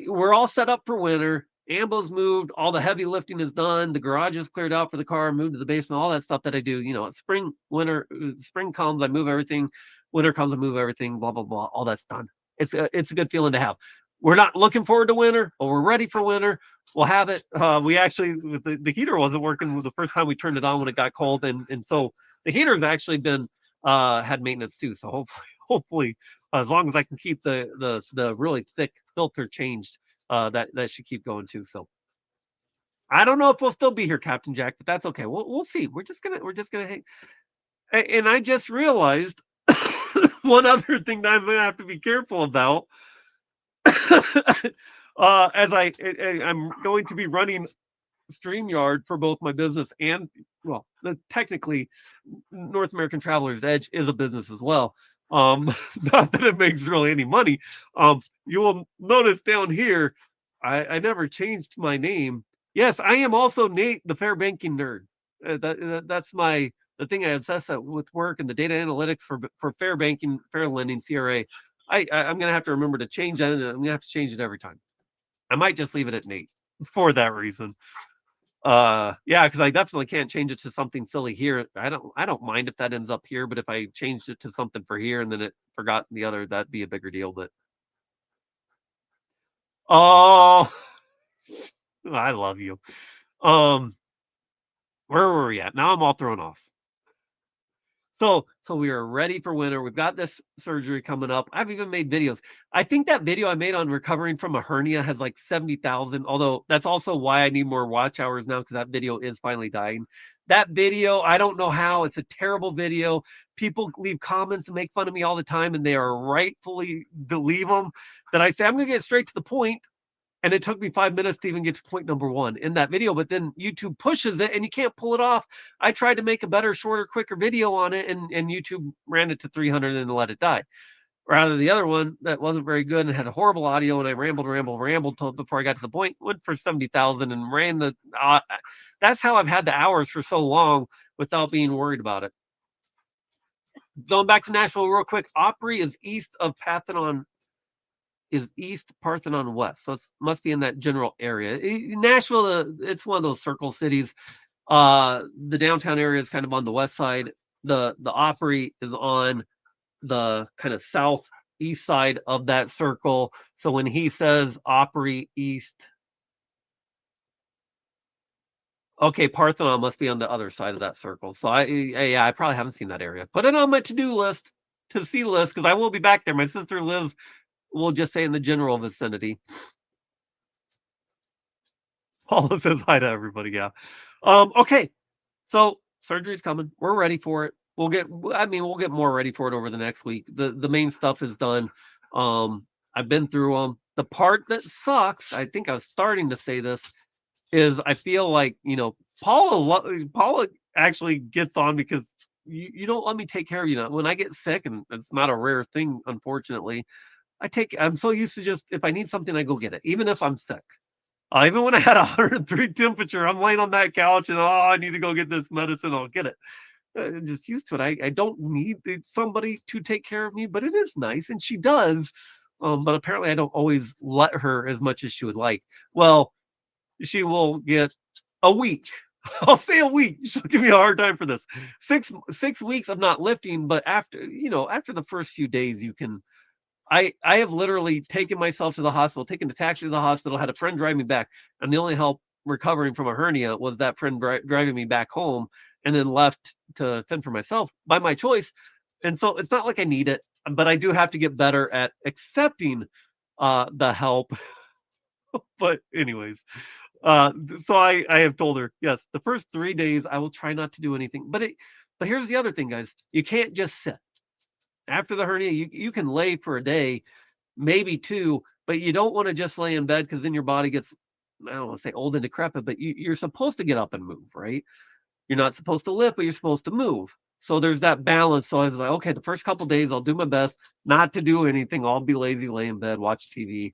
We're all set up for winter. Ambo's moved, all the heavy lifting is done, the garage is cleared out for the car, moved to the basement, all that stuff that I do. Spring, winter, spring comes, I move everything. Winter comes, I move everything. Blah blah blah. All that's done. It's a good feeling to have. We're not looking forward to winter, but we're ready for winter. We'll have it. We actually the heater wasn't working the first time we turned it on when it got cold, and so the heater has actually been had maintenance too. So hopefully, as long as I can keep the really thick filter changed, that should keep going too. So I don't know if we'll still be here, Captain Jack, but that's okay. We'll see. We're just gonna hang. And I just realized one other thing that I'm gonna have to be careful about. As I'm going to be running StreamYard for both my business and, well, technically North American Traveler's Edge is a business as well. Not that it makes really any money. You will notice down here, I never changed my name. Yes, I am also Nate, the fair banking nerd. That's the thing I obsess with work and the data analytics for fair banking, fair lending, CRA. I'm gonna have to remember to change that, and I'm gonna have to change it every time. I might just leave it at Nate for that reason. Yeah, because I definitely can't change it to something silly here. I don't mind if that ends up here, but if I changed it to something for here and then it forgot the other, that'd be a bigger deal. But oh, I love you. Um, where were we at? Now I'm all thrown off. So we are ready for winter. We've got this surgery coming up. I've even made videos. I think that video I made on recovering from a hernia has like 70,000, although that's also why I need more watch hours now because that video is finally dying. That video, I don't know how. It's a terrible video. People leave comments and make fun of me all the time, and they are rightfully to leave them. That I say, I'm going to get straight to the point. And it took me 5 minutes to even get to point number one in that video, but then YouTube pushes it and you can't pull it off. I tried to make a better, shorter, quicker video on it, and YouTube ran it to 300 and let it die. Rather, the other one that wasn't very good and had a horrible audio, and I rambled till before I got to the point, went for 70,000 and ran the. That's how I've had the hours for so long without being worried about it. Going back to Nashville real quick, Opry is east of Parthenon, is east, Parthenon west. So it must be in that general area. Nashville, it's one of those circle cities. The downtown area is kind of on the west side. The Opry is on the kind of southeast side of that circle. So when he says Opry East, okay, Parthenon must be on the other side of that circle. So yeah, I probably haven't seen that area. Put it on my to-do list, to see list, because I will be back there. My sister lives, we'll just say, in the general vicinity. Paula says hi to everybody. Yeah. Okay. So surgery's coming. We're ready for it. We'll get more ready for it over the next week. The main stuff is done. I've been through them. The part that sucks, I think I was starting to say this, is I feel like, Paula actually gets on because you don't let me take care of you now. When I get sick, and it's not a rare thing, unfortunately, I'm so used to just, if I need something, I go get it, even if I'm sick. Even when I had 103 temperature, I'm laying on that couch and, I need to go get this medicine. I'll get it. I'm just used to it. I don't need somebody to take care of me, but it is nice, and she does. But apparently, I don't always let her as much as she would like. Well, she will get a week. I'll say a week. She'll give me a hard time for this. Six weeks of not lifting, but after the first few days, you can. I have literally taken myself to the hospital, taken a taxi to the hospital, had a friend drive me back, and the only help recovering from a hernia was that friend driving me back home, and then left to fend for myself by my choice. And so it's not like I need it, but I do have to get better at accepting the help. But anyways, so I have told her, yes, the first 3 days I will try not to do anything. But here's the other thing, guys. You can't just sit. After the hernia, you can lay for a day, maybe two, but you don't want to just lay in bed because then your body gets, I don't want to say old and decrepit, but you're supposed to get up and move, right? You're not supposed to lift, but you're supposed to move. So there's that balance. So I was like, okay, the first couple days I'll do my best not to do anything. I'll be lazy, lay in bed, watch TV.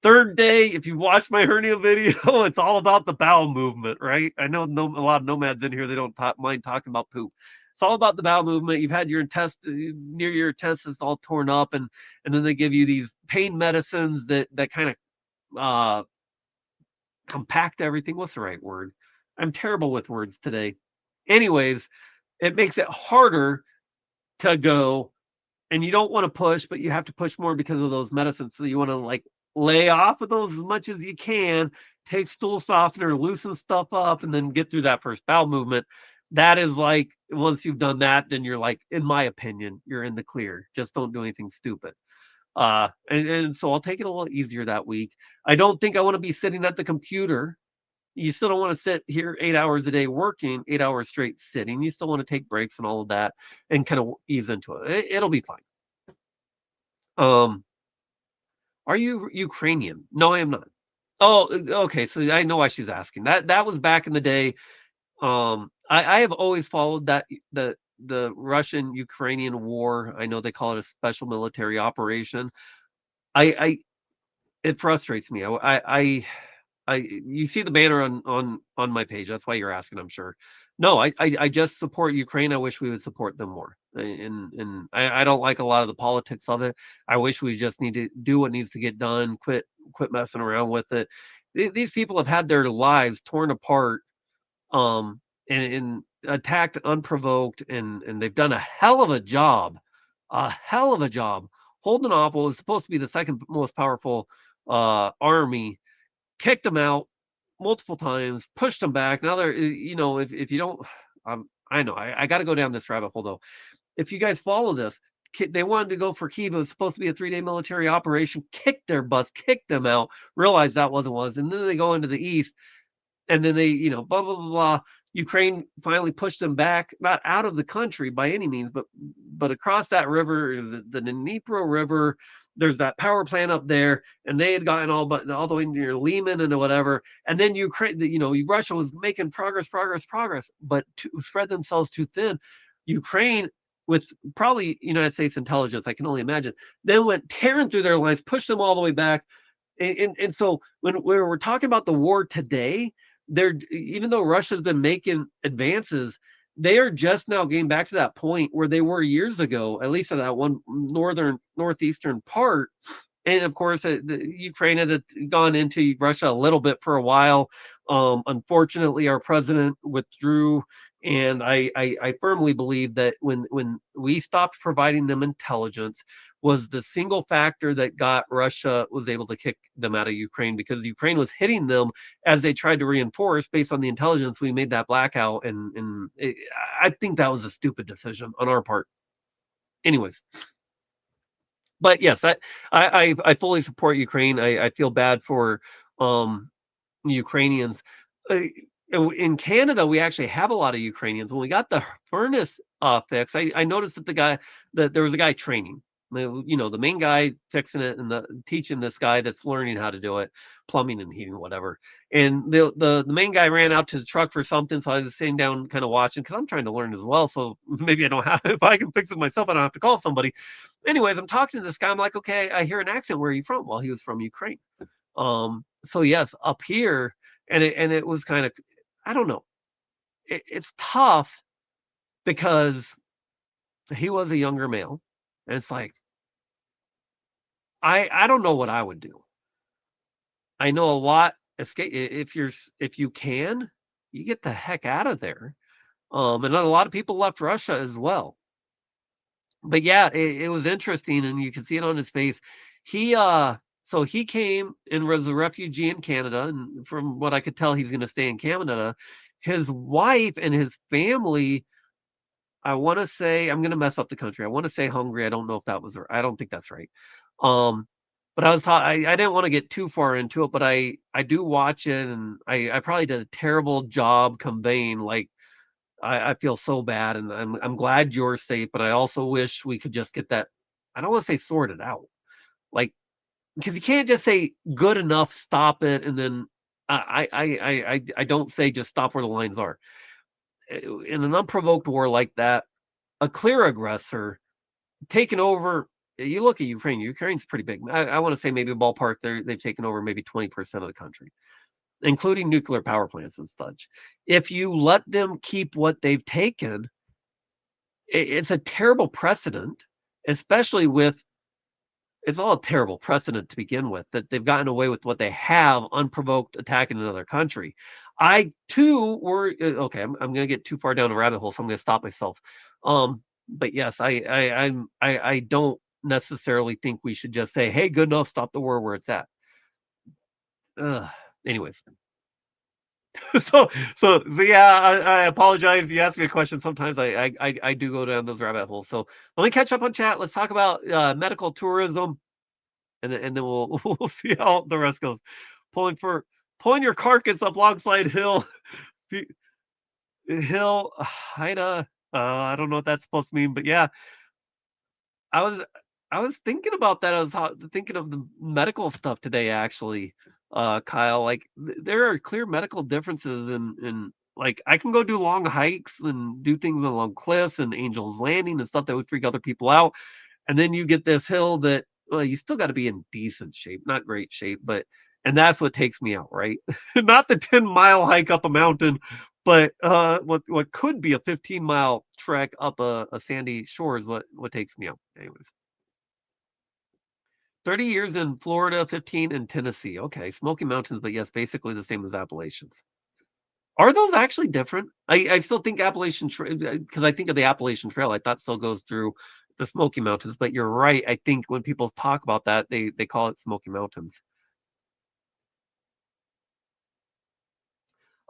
Third day, if you watch my hernia video, it's all about the bowel movement, right? I know a lot of nomads in here, they don't mind talking about poop. It's all about the bowel movement. You've had your near your intestines all torn up, and then they give you these pain medicines that kind of compact everything. What's the right word? I'm terrible with words today. Anyways, it makes it harder to go, and you don't want to push, but you have to push more because of those medicines. So you want to like lay off of those as much as you can, take stool softener, loosen stuff up, and then get through that first bowel movement. that is like once you've done that, then you're like, in my opinion, you're in the clear. Just don't do anything stupid. And so I'll take it a little easier that week. I don't think I want to be sitting at the computer. You still don't want to sit here 8 hours a day working, 8 hours straight sitting. You still want to take breaks and all of that and kind of ease into it. It'll be fine. Um, are you Ukrainian? No, I am not. Oh, okay. So I know why she's asking. That was back in the day. I have always followed the Russian Ukrainian war. I know they call it a special military operation. I it frustrates me. You see the banner on my page. That's why you're asking, I'm sure. No, I just support Ukraine. I wish we would support them more. And I don't like a lot of the politics of it. I wish we just need to do what needs to get done. Quit messing around with it. These people have had their lives torn apart, and attacked unprovoked, and they've done a hell of a job. Holding Opel is supposed to be the second most powerful army, kicked them out multiple times, pushed them back. Now they're, if you don't, I know I got to go down this rabbit hole though. If you guys follow this, they wanted to go for Kyiv. It was supposed to be a 3-day military operation. Kicked their butts, kicked them out. Realized that wasn't was, and then they go into the east, and then they, blah blah blah blah. Ukraine finally pushed them back, not out of the country by any means, but across that river is the Dnipro River. There's that power plant up there, and they had gotten all the way near Lehman and whatever. And then Ukraine, Russia was making progress, but to spread themselves too thin. Ukraine, with probably United States intelligence, I can only imagine, then went tearing through their lines, pushed them all the way back. And so when we're talking about the war today, they're, even though Russia's been making advances, they are just now getting back to that point where they were years ago, at least in that one northeastern part. And of course, the Ukraine had gone into Russia a little bit for a while. Unfortunately, our president withdrew, and I firmly believe that when we stopped providing them intelligence was the single factor that got Russia was able to kick them out of Ukraine, because Ukraine was hitting them as they tried to reinforce based on the intelligence. We made that blackout, and I think that was a stupid decision on our part. Anyways, but yes, I fully support Ukraine. I feel bad for um Ukrainians. Uh, in Canada, we actually have a lot of Ukrainians. When we got the furnace fixed, I noticed that there was a guy training. The main guy fixing it and teaching this guy that's learning how to do it, plumbing and heating, whatever. And the main guy ran out to the truck for something, so I was sitting down, kind of watching, because I'm trying to learn as well. So maybe I don't have if I can fix it myself, I don't have to call somebody. Anyways, I'm talking to this guy. I'm like, okay, I hear an accent. Where are you from? Well, he was from Ukraine. So yes, up here, and it was kind of, I don't know. It's tough because he was a younger male, and it's like I don't know what I would do. I know a lot escape if you can, you get the heck out of there. And a lot of people left Russia as well. But yeah, it was interesting, and you can see it on his face. So he came and was a refugee in Canada, and from what I could tell, he's going to stay in Canada. His wife and his family, I want to say, I'm going to mess up the country. I want to say Hungary. I don't know if that was, I don't think that's right. Um, but I was taught, I didn't want to get too far into it, but I do watch it, and I probably did a terrible job conveying, like, I feel so bad, and I'm glad you're safe, but I also wish we could just get that, I don't wanna say sorted out, like, because you can't just say, "Good enough, stop it," and then I don't say just stop where the lines are. In an unprovoked war like that, a clear aggressor taking over, you look at Ukraine's pretty big. I wanna say maybe ballpark, they've taken over maybe 20% of the country, including nuclear power plants and such. If you let them keep what they've taken, it's a terrible precedent, especially with, it's all a terrible precedent to begin with, that they've gotten away with what they have, unprovoked attacking another country. I too were okay. I'm going to get too far down a rabbit hole, so I'm going to stop myself. But yes, I don't necessarily think we should just say, "Hey, good enough, stop the war where it's at." Ugh. Anyways, So so yeah, I apologize. You asked me a question. Sometimes I do go down those rabbit holes. So let me catch up on chat. Let's talk about medical tourism, and then we'll we'll see how the rest goes. Pulling for pulling your carcass up Longside Hill, Fe- Hill, Haida. I don't know what that's supposed to mean, but yeah, I was I was thinking about that. I was thinking of the medical stuff today, actually, Kyle. Like there are clear medical differences in like I can go do long hikes and do things along cliffs and Angel's Landing and stuff that would freak other people out. And then you get this hill that well, you still got to be in decent shape, not great shape, but and that's what takes me out, right? Not the 10-mile hike up a mountain, but what could be a 15-mile trek up a sandy shore is what takes me out. Anyways. 30 years in Florida, 15 in Tennessee. Okay, Smoky Mountains, but yes, basically the same as Appalachians. Are those actually different? I still think Appalachian Trail because I think of the Appalachian Trail. I thought still goes through the Smoky Mountains, but you're right. I think when people talk about that, they call it Smoky Mountains.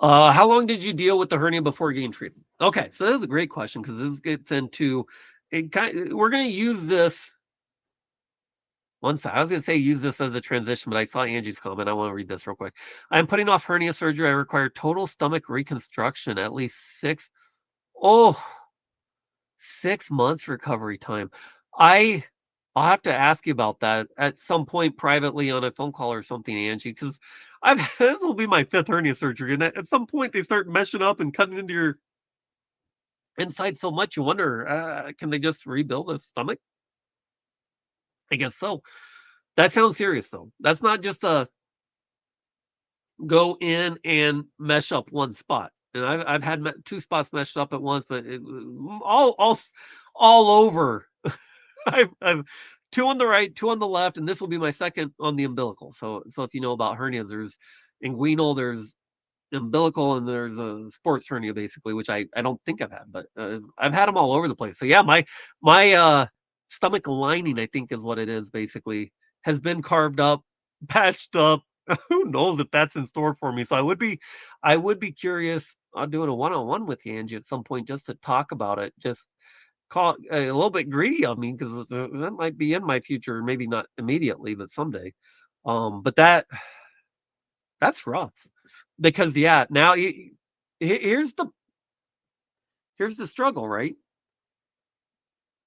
How long did you deal with the hernia before getting treated? Okay, so this is a great question because this gets into it. We're going to use this I was gonna say use this as a transition, but I saw Angie's comment. I want to read this real quick. I'm putting off hernia surgery. I require total stomach reconstruction, at least oh, 6 months recovery time. I I'll have to ask you about that at some point privately on a phone call or something, Angie, because I've this will be my fifth hernia surgery, and at some point they start meshing up and cutting into your inside so much you wonder, can they just rebuild the stomach? I guess so. That sounds serious though. That's not just a go in and mesh up one spot. And I've had two spots meshed up at once, but all over. I've two on the right, two on the left, and this will be my second on the umbilical. So if you know about hernias, there's inguinal, there's umbilical, and there's a sports hernia basically, which I don't think I've had, but I've had them all over the place. So yeah, my stomach lining, I think is what it is basically, has been carved up, patched up. Who knows if that's in store for me? So I would be curious on doing a one-on-one with you, Angie, at some point just to talk about it. Just call a little bit greedy of me because that might be in my future, maybe not immediately, but someday. But that's rough because yeah, now here's the struggle, right?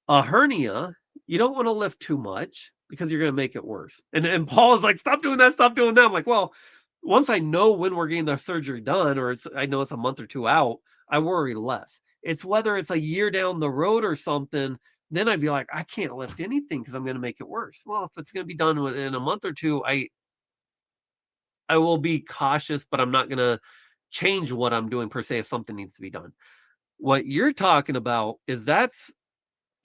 A hernia, you don't want to lift too much because you're going to make it worse. And Paul is like, stop doing that, stop doing that. I'm like, well, once I know when we're getting the surgery done, or I know it's a month or two out, I worry less. It's whether it's a year down the road or something, then I'd be like, I can't lift anything because I'm going to make it worse. Well, if it's going to be done within a month or two, I will be cautious, but I'm not going to change what I'm doing per se if something needs to be done. What you're talking about is that's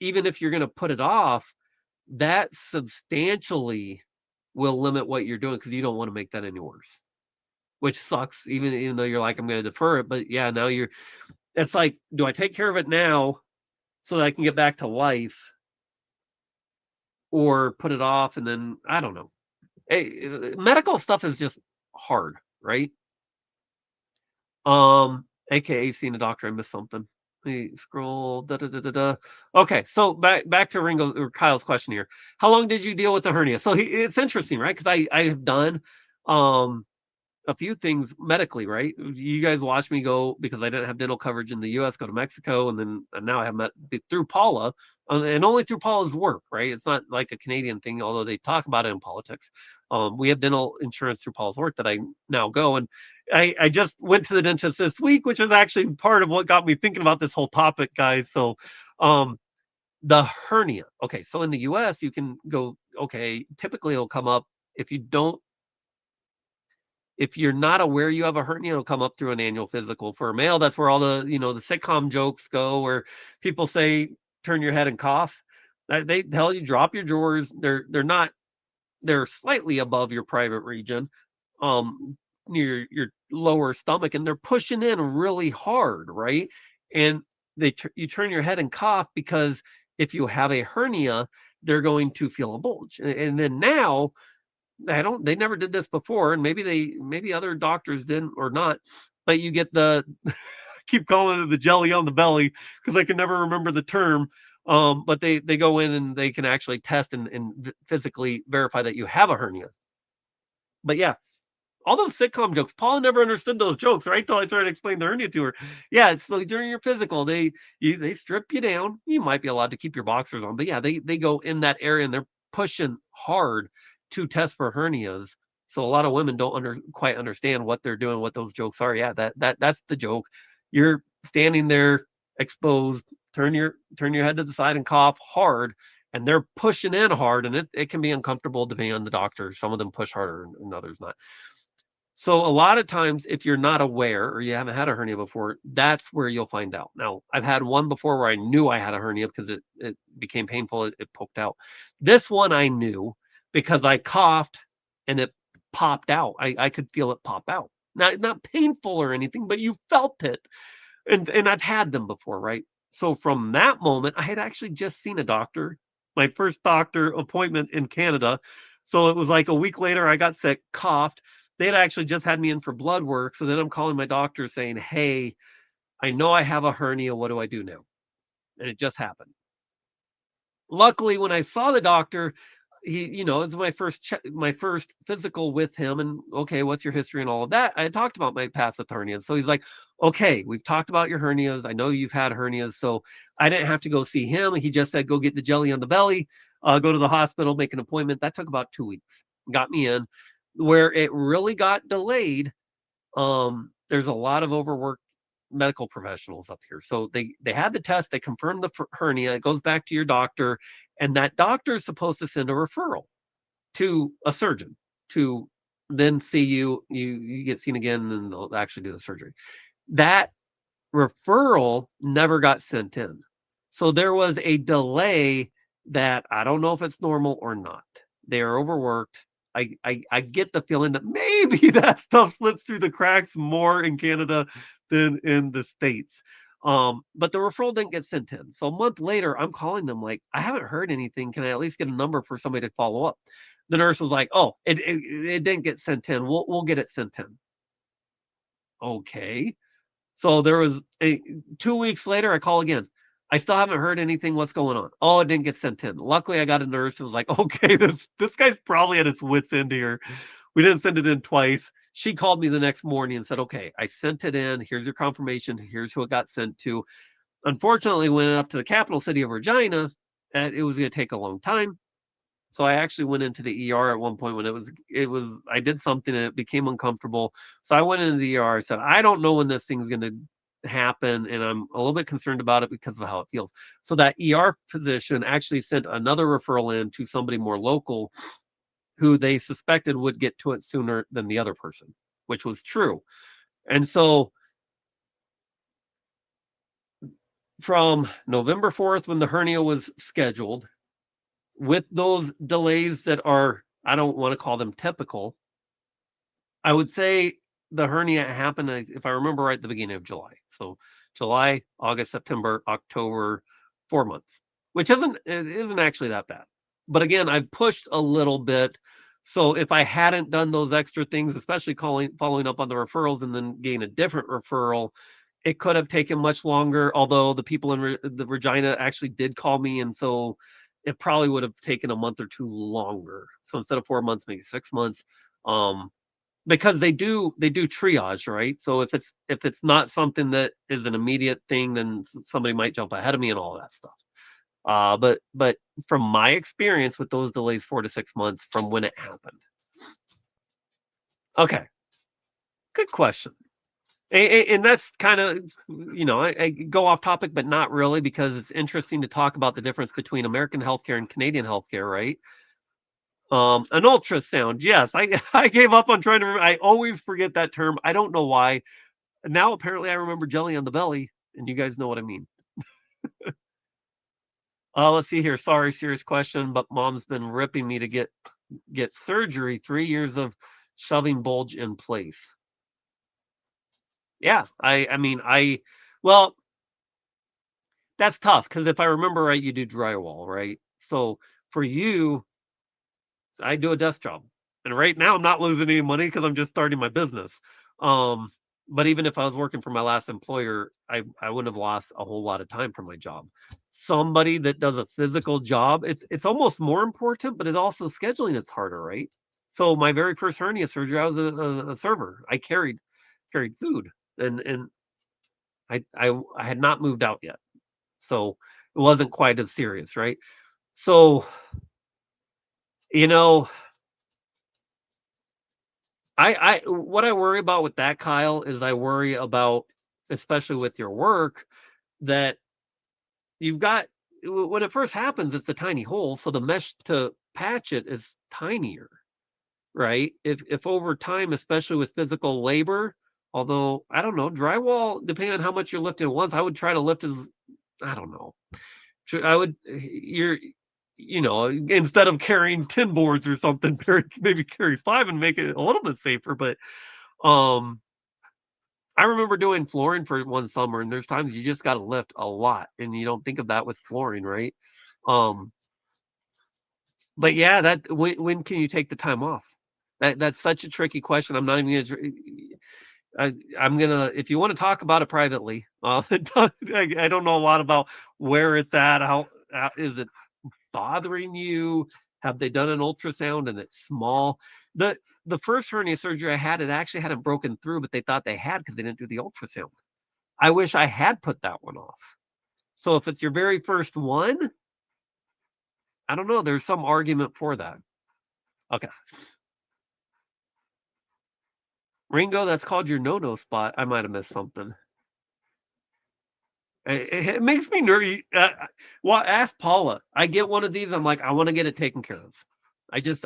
even if you're going to put it off, that substantially will limit what you're doing because you don't want to make that any worse, which sucks. Even though you're like, I'm going to defer it, but yeah, now you're. It's like, do I take care of it now so that I can get back to life, or put it off and then I don't know. Medical stuff is just hard, right? AKA seeing a doctor. I missed something. Let me scroll. Da, da, da, da, da. Okay, so back to Ringo or Kyle's question here. How long did you deal with the hernia? So it's interesting, right? Because I have done um a few things medically, right? You guys watched me go because I didn't have dental coverage in the U.S. Go to Mexico, and then and now I have met through Paula, and only through Paula's work, right? It's not like a Canadian thing, although they talk about it in politics. We have dental insurance through Paula's work that I now go, and I just went to the dentist this week, which is actually part of what got me thinking about this whole topic, guys. So, um, the hernia. Okay, so in the U.S. you can go. Okay, typically it'll come up if you don't if you're not aware you have a hernia, it'll come up through an annual physical. For a male, that's where all the sitcom jokes go, where people say, "Turn your head and cough." They tell you drop your drawers. They're slightly above your private region, near your lower stomach, and they're pushing in really hard, right? And you turn your head and cough because if you have a hernia, they're going to feel a bulge, and then now they never did this before, and maybe other doctors didn't or not, but you get the keep calling it the jelly on the belly because I can never remember the term. But they go in and they can actually test and physically verify that you have a hernia. But yeah, all those sitcom jokes, Paula never understood those jokes, right? Till I started to explain the hernia to her. Yeah, it's like during your physical, they strip you down. You might be allowed to keep your boxers on, but yeah, they go in that area and they're pushing hard to test for hernias. So a lot of women don't quite understand what they're doing, what those jokes are. Yeah, that's the joke. You're standing there exposed, turn your head to the side and cough hard, and they're pushing in hard, and it can be uncomfortable depending on the doctor. Some of them push harder and others not. So a lot of times, if you're not aware or you haven't had a hernia before, that's where you'll find out. Now, I've had one before where I knew I had a hernia because it became painful. It poked out. This one I knew because I coughed and it popped out. I could feel it pop out. Not painful or anything, but you felt it. And I've had them before, right? So from that moment, I had actually just seen a doctor, my first doctor appointment in Canada. So it was like a week later, I got sick, coughed. They had actually just had me in for blood work. So then I'm calling my doctor saying, "Hey, I know I have a hernia. What do I do now?" And it just happened. Luckily, when I saw the doctor, it was my first physical with him, and okay, what's your history and all of that. I had talked about my past with hernias, so he's like, okay, we've talked about your hernias. I know you've had hernias, so I didn't have to go see him. He just said, go get the jelly on the belly, go to the hospital, make an appointment. That took about 2 weeks. Got me in. Where it really got delayed, there's a lot of overworked medical professionals up here. So they had the test, they confirmed the hernia, it goes back to your doctor, and that doctor is supposed to send a referral to a surgeon to then see you get seen again, and they'll actually do the surgery. That referral never got sent in. So there was a delay that I don't know if it's normal or not. They are overworked. I get the feeling that maybe that stuff slips through the cracks more in Canada than in the States. But the referral didn't get sent in. So a month later, I'm calling them like, I haven't heard anything. Can I at least get a number for somebody to follow up? The nurse was like, oh, it didn't get sent in. We'll get it sent in. Okay. So there was 2 weeks later, I call again. I still haven't heard anything. What's going on? Oh, it didn't get sent in. Luckily, I got a nurse who was like, okay, this guy's probably at his wits end here. We didn't send it in twice. She called me the next morning and said, okay, I sent it in. Here's your confirmation. Here's who it got sent to. Unfortunately, when it up to the capital city of Regina, and it was going to take a long time. So I actually went into the ER at one point when it was I did something and it became uncomfortable. So I went into the ER. I said, I don't know when this thing's going to happen, and I'm a little bit concerned about it because of how it feels. So that ER physician actually sent another referral in to somebody more local who they suspected would get to it sooner than the other person, which was true. And so from November 4th, when the hernia was scheduled, with those delays that are, I don't want to call them typical, I would say the hernia happened, if I remember right, at the beginning of July. So July, August, September, October, 4 months, which isn't actually that bad. But again, I've pushed a little bit. So if I hadn't done those extra things, especially following up on the referrals and then getting a different referral, it could have taken much longer. Although the people in the Regina actually did call me, and so it probably would have taken a month or two longer. So instead of 4 months, maybe 6 months. Um, because they do triage, right? So if it's not something that is an immediate thing, then somebody might jump ahead of me and all that stuff. But from my experience with those delays, 4 to 6 months from when it happened. Okay, good question. And that's kind of, I go off topic, but not really, because it's interesting to talk about the difference between American healthcare and Canadian healthcare, right? An ultrasound. Yes, I I gave up on trying to. I always forget that term. I don't know why. Now apparently I remember jelly on the belly, and you guys know what I mean. Let's see here. Sorry, serious question, but mom's been ripping me to get surgery. 3 years of shoving bulge in place. Yeah, I mean well, that's tough because if I remember right, you do drywall, right? So for you, I do a desk job, and right now I'm not losing any money because I'm just starting my business. Um, But even if I was working for my last employer, I wouldn't have lost a whole lot of time from my job. Somebody that does a physical job, it's almost more important, but it also scheduling it's harder, right? So my very first hernia surgery, I was a server. I carried food, and I had not moved out yet, so it wasn't quite as serious, right? So you know, I what I worry about with that, Kyle, is I worry about, especially with your work, that you've got when it first happens, it's a tiny hole, so the mesh to patch it is tinier, right? If over time, especially with physical labor, although I don't know, drywall, depending on how much you're lifting at once, I would try to lift as I don't know. I would you're instead of carrying 10 boards or something, maybe carry 5 and make it a little bit safer. But um I remember doing flooring for one summer, and there's times you just gotta lift a lot, and you don't think of that with flooring, right? Um, but yeah, that when can you take the time off? That's such a tricky question. I'm not even gonna I'm gonna if you wanna talk about it privately, I don't know a lot about where it's at, how is it bothering you? Have they done an ultrasound and it's small? The the first hernia surgery I had, it actually hadn't broken through, but they thought they had because they didn't do the ultrasound. I wish I had put that one off. So if it's your very first one, I don't know, there's some argument for that. Okay. Ringo, that's called your no-no spot. I might have missed something. It makes me nervy. Well, ask Paula. I get one of these, I'm like, I wanna get it taken care of.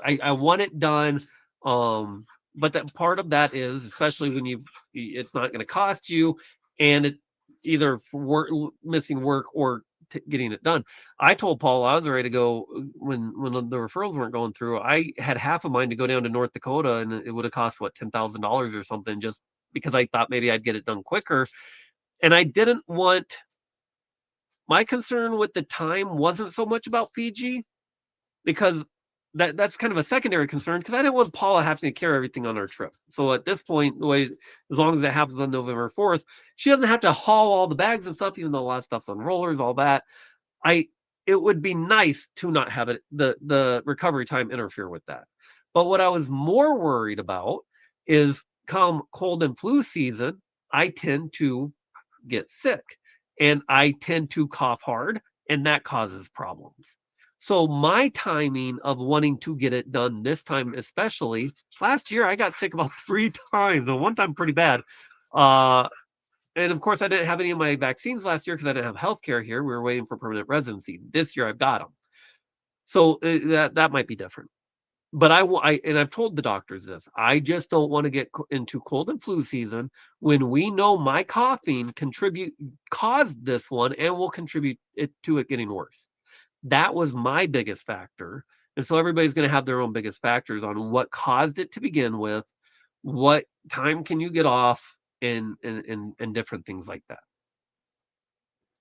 I want it done, but that part of that is, especially when it's not gonna cost you, and it either for missing work or getting it done. I told Paula I was ready to go when the referrals weren't going through. I had half of mine to go down to North Dakota, and it would have cost, what, $10,000 or something, just because I thought maybe I'd get it done quicker, and I didn't want my concern with the time wasn't so much about Fiji, because that's kind of a secondary concern, because I didn't want Paula having to carry everything on our trip. So at this point, the way as long as it happens on November 4th, she doesn't have to haul all the bags and stuff, even though a lot of stuff's on rollers, all that. I It would be nice to not have it the recovery time interfere with that. But what I was more worried about is come cold and flu season, I tend to get sick, and I tend to cough hard, and that causes problems. So my timing of wanting to get it done this time, especially last year, I got sick about 3 times, and one time pretty bad. Uh, and of course, I didn't have any of my vaccines last year because I didn't have healthcare here. We were waiting for permanent residency. This year, I've got them, so that might be different. But and I've told the doctors this. I just don't want to get into cold and flu season when we know my coughing caused this one and will contribute to it getting worse. That was my biggest factor. And so everybody's going to have their own biggest factors on what caused it to begin with, what time can you get off, and different things like that.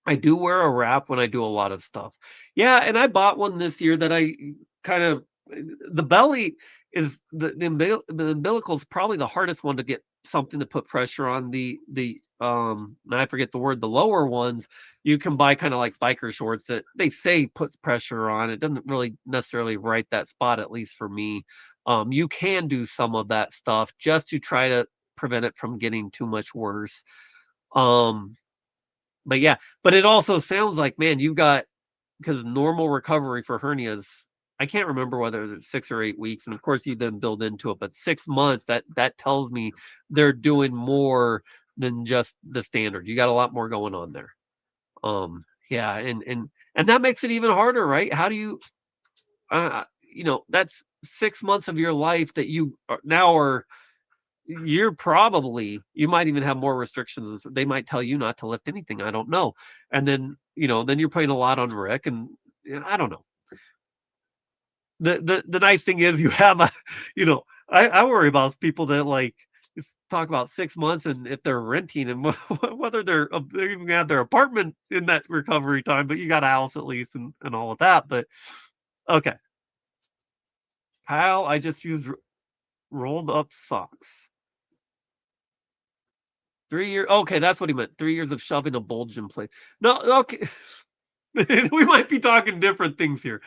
I do wear a wrap when I do a lot of stuff. Yeah, and I bought one this year that I kind of the belly is the umbilical is probably the hardest one to get something to put pressure on. And I forget the word, the lower ones, you can buy kind of like biker shorts that they say puts pressure on. It doesn't really necessarily right that spot, at least for me. You can do some of that stuff just to try to prevent it from getting too much worse. Um, but yeah, but it also sounds like, man, you've got because normal recovery for hernias, I can't remember whether it's 6 or 8 weeks, and of course you then build into it, but 6 months, that tells me they're doing more than just the standard. You got a lot more going on there. Yeah, and that makes it even harder, right? How do you that's 6 months of your life that you are now are you might even have more restrictions. They might tell you not to lift anything. I don't know. And then, then you're putting a lot on Rick, and yeah, I don't know. The nice thing is you have I worry about people that like talk about 6 months and if they're renting and whether they're even gonna have their apartment in that recovery time, but you got a house at least and all of that. But okay. Kyle, I just used rolled up socks. 3 years. Okay, that's what he meant. 3 years of shoving a bulge in place. No, okay. We might be talking different things here.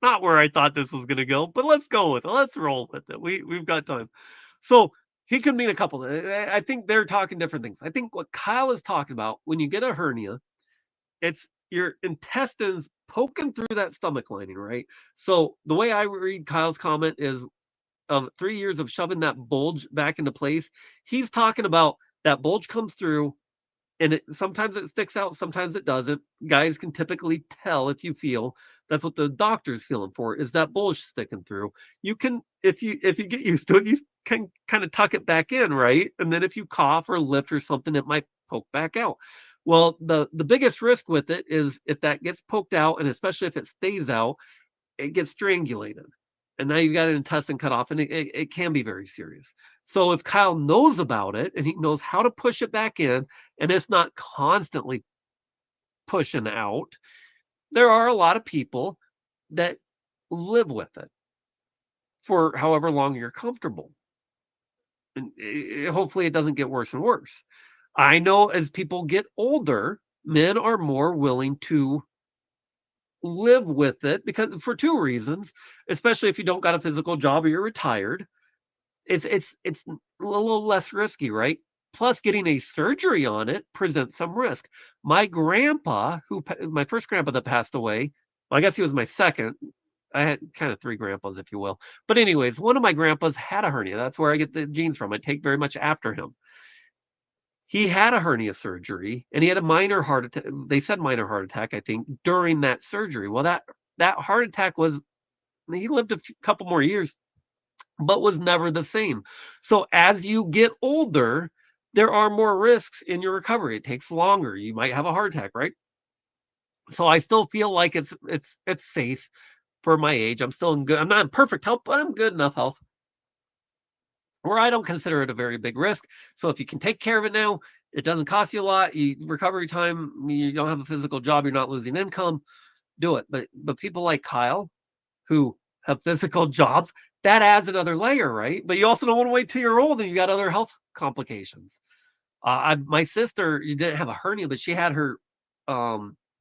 Not where I thought this was gonna go, but let's go with it. Let's roll with it. We've got time. So he could mean a couple. I think they're talking different things. I think what Kyle is talking about when you get a hernia, it's your intestines poking through that stomach lining, right? So the way I read Kyle's comment is 3 years of shoving that bulge back into place. He's talking about that bulge comes through and sometimes it sticks out, sometimes it doesn't. Guys can typically tell if you feel. That's what the doctor's feeling for, is that bulge sticking through. You can, if you get used to it, you can kind of tuck it back in, right? And then if you cough or lift or something, it might poke back out. Well, the biggest risk with it is if that gets poked out, and especially if it stays out, it gets strangulated. And now you've got an intestine cut off, and it can be very serious. So if Kyle knows about it and he knows how to push it back in, and it's not constantly pushing out, there are a lot of people that live with it for however long you're comfortable. And hopefully it doesn't get worse and worse. I know as people get older, men are more willing to live with it because for two reasons, especially if you don't got a physical job or you're retired. It's a little less risky, right? Plus, getting a surgery on it presents some risk. My grandpa, my first grandpa that passed away, well, I guess he was my second. I had kind of three grandpas, if you will. But anyways, one of my grandpas had a hernia. That's where I get the genes from. I take very much after him. He had a hernia surgery and he had a minor heart attack. They said minor heart attack, I think, during that surgery. Well, that heart attack was he lived a couple more years but was never the same. So as you get older, there are more risks in your recovery. It takes longer. You might have a heart attack, right? So I still feel like it's safe for my age. I'm still in good. I'm not in perfect health, but I'm good enough health where I don't consider it a very big risk. So if you can take care of it now, it doesn't cost you a lot. Recovery time, you don't have a physical job, you're not losing income, do it. But people like Kyle who have physical jobs, that adds another layer, right? But you also don't want to wait till you're old and you got other health complications. My sister, she didn't have a hernia, but she had her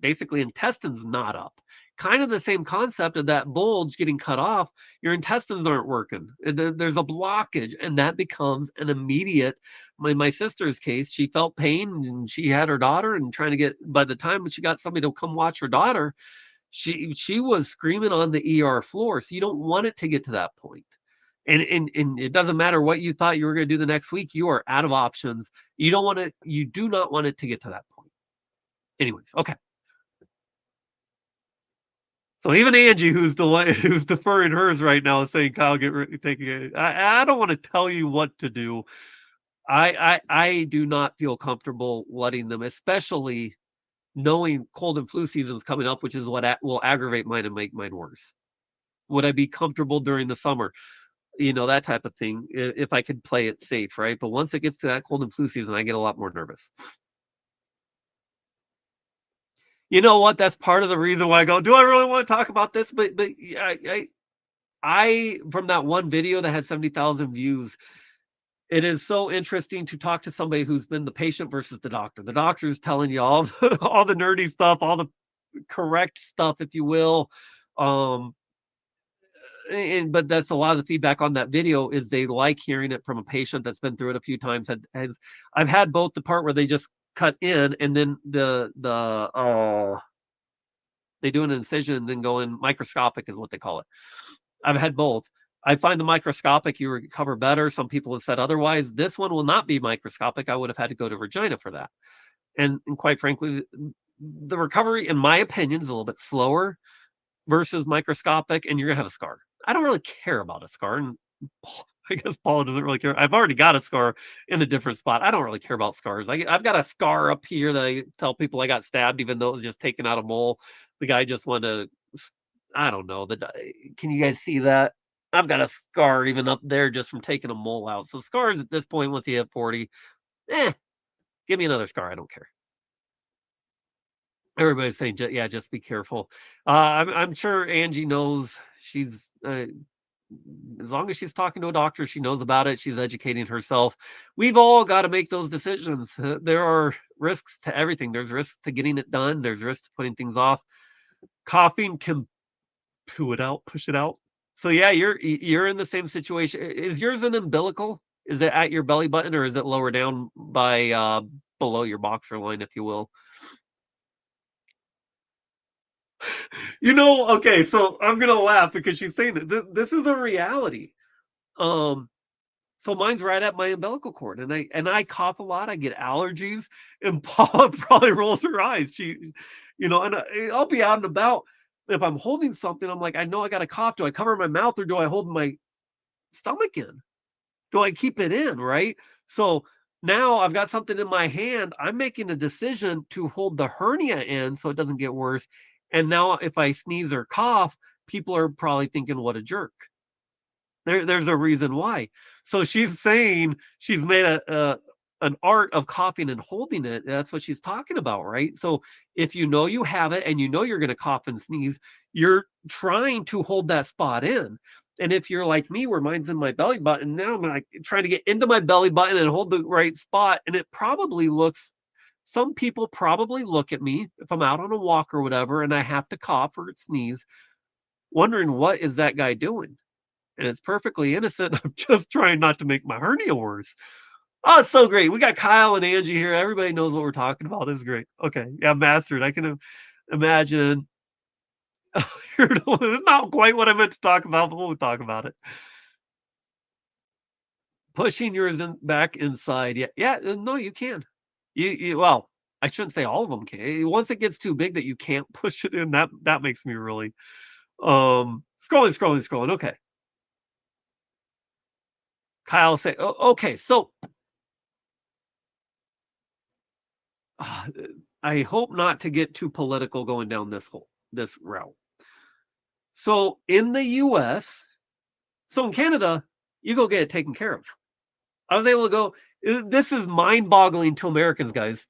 basically intestines knot up. Kind of the same concept of that bulge getting cut off. Your intestines aren't working. There's a blockage, and that becomes an immediate. In my sister's case, she felt pain and she had her daughter, and trying to get by the time she got somebody to come watch her daughter, she was screaming on the ER floor, so you don't want it to get to that point. And it doesn't matter what you thought you were gonna do the next week, you are out of options. You do not want it to get to that point. Anyways, okay. So even Angie, who's who's deferring hers right now, is saying, "Kyle, taking it." I don't want to tell you what to do. I do not feel comfortable letting them, especially knowing cold and flu season's coming up, which is what will aggravate mine and make mine worse. Would I be comfortable during the summer? That type of thing, if I could play it safe, right? But once it gets to that cold and flu season, I get a lot more nervous. You know what? That's part of the reason why I go, do I really want to talk about this? But yeah, I from that one video that had 70,000 views, it is so interesting to talk to somebody who's been the patient versus the doctor. The doctor is telling you all all the nerdy stuff, all the correct stuff, if you will. Um, but that's a lot of the feedback on that video is they like hearing it from a patient that's been through it a few times. I've had both the part where they just cut in and then they do an incision and then go in microscopic is what they call it. I've had both. I find the microscopic you recover better. Some people have said otherwise. This one will not be microscopic. I would have had to go to Regina for that. And quite frankly, the recovery, in my opinion, is a little bit slower versus microscopic, and you're gonna have a scar. I don't really care about a scar, and I guess Paula doesn't really care. I've already got a scar in a different spot. I don't really care about scars. I've got a scar up here that I tell people I got stabbed, even though it was just taking out a mole. The guy just wanted to, I don't know. Can you guys see that? I've got a scar even up there just from taking a mole out. So scars at this point, once you hit 40, eh, give me another scar. I don't care. Everybody's saying, "Yeah, just be careful." I'm sure Angie knows she's As long as she's talking to a doctor, she knows about it, she's educating herself. We've all got to make those decisions. There are risks to everything. There's risks to getting it done, there's risks to putting things off. Coughing can push it out. So yeah, you're in the same situation. Is yours an umbilical? Is it at your belly button or is it lower down by below your boxer line, if you will? Okay, so I'm gonna laugh because she's saying that this is a reality. Um, so mine's right at my umbilical cord, and I cough a lot. I get allergies, and Paula probably rolls her eyes. And I'll be out and about. If I'm holding something, I'm like, I know I got to cough. Do I cover my mouth or do I hold my stomach in? Do I keep it in? Right. So now I've got something in my hand. I'm making a decision to hold the hernia in so it doesn't get worse. And now if I sneeze or cough, people are probably thinking, what a jerk. There's a reason why. So she's saying she's made an art of coughing and holding it. That's what she's talking about, right? So if you know you have it and you know you're going to cough and sneeze, you're trying to hold that spot in. And if you're like me, where mine's in my belly button, now I'm like trying to get into my belly button and hold the right spot. And it probably looks, some people probably look at me if I'm out on a walk or whatever, and I have to cough or sneeze, wondering what is that guy doing? And it's perfectly innocent. I'm just trying not to make my hernia worse. Oh, it's so great. We got Kyle and Angie here. Everybody knows what we're talking about. This is great. Okay. Yeah, mastered. I can imagine. Not quite what I meant to talk about, but we'll talk about it. Pushing yours back inside. Yeah. Yeah. No, you can. Well, I shouldn't say all of them can. Once it gets too big that you can't push it in, that makes me really scrolling. Okay. Kyle say, oh, okay. So uh, I hope not to get too political going down this route. So in the US, so in Canada, you go get it taken care of. I was able to go, this is mind-boggling to Americans, guys.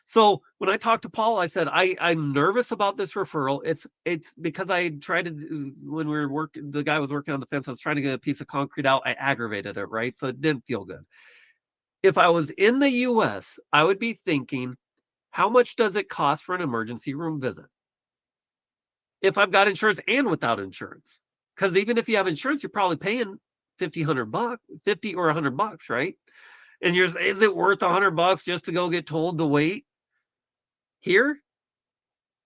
So when I talked to Paul, I said, I'm nervous about this referral. It's because I tried to when we were working, the guy was working on the fence. I was trying to get a piece of concrete out. I aggravated it, right? So it didn't feel good. If I was in the US, I would be thinking, how much does it cost for an emergency room visit? If I've got insurance and without insurance. Because even if you have insurance, you're probably paying 100 bucks, 50 or $100, right? And is it worth $100 just to go get told to wait here?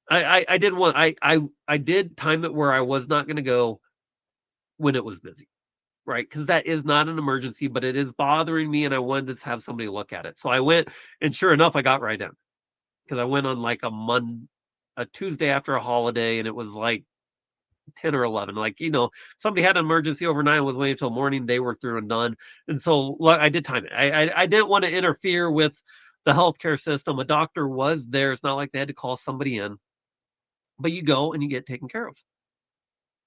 I did one. I did time it where I was not going to go when it was busy, right? Because that is not an emergency, but it is bothering me, and I wanted to have somebody look at it. So I went, and sure enough, I got right in because I went on like a Tuesday after a holiday, and it was like 10 or 11. Like, somebody had an emergency overnight and was waiting until morning. They were through and done. And so I did time it. I didn't want to interfere with the healthcare system. A doctor was there. It's not like they had to call somebody in, but you go and you get taken care of.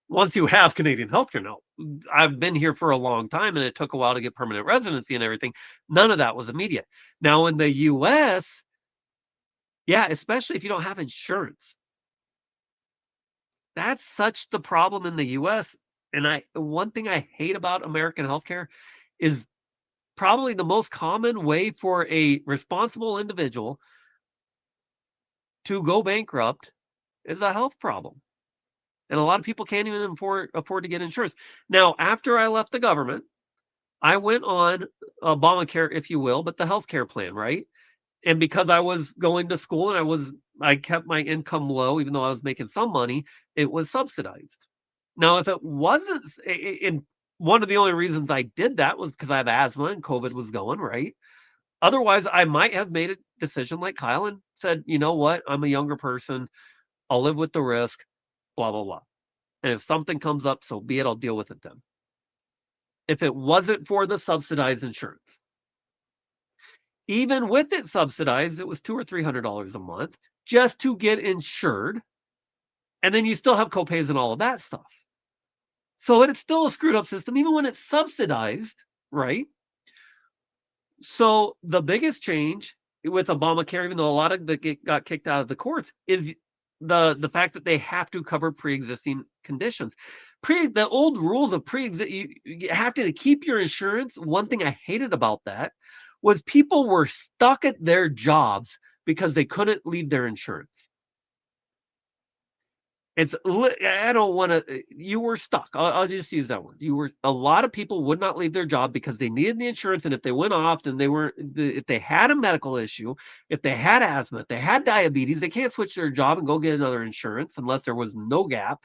Once you have Canadian healthcare now, I've been here for a long time and it took a while to get permanent residency and everything. None of that was immediate. Now in the US, yeah, especially if you don't have insurance, that's such the problem in the US. And one thing I hate about American healthcare is probably the most common way for a responsible individual to go bankrupt is a health problem. And a lot of people can't even afford to get insurance. Now, after I left the government, I went on Obamacare, if you will, but the healthcare plan, right? And because I was going to school and I kept my income low, even though I was making some money, it was subsidized. Now, if it wasn't, and one of the only reasons I did that was because I have asthma and COVID was going, right? Otherwise, I might have made a decision like Kyle and said, you know what? I'm a younger person. I'll live with the risk, blah, blah, blah. And if something comes up, so be it, I'll deal with it then. If it wasn't for the subsidized insurance, even with it subsidized, it was $200 or $300 a month just to get insured. And then you still have copays and all of that stuff. So it's still a screwed up system, even when it's subsidized, right? So the biggest change with Obamacare, even though a lot of it got kicked out of the courts, is the fact that they have to cover pre-existing conditions. The old rules of you have to keep your insurance. One thing I hated about that was people were stuck at their jobs because they couldn't leave their insurance. I don't want to. You were stuck. I'll just use that word. A lot of people would not leave their job because they needed the insurance, and if they went off, then they weren't. If they had a medical issue, if they had asthma, if they had diabetes, they can't switch their job and go get another insurance unless there was no gap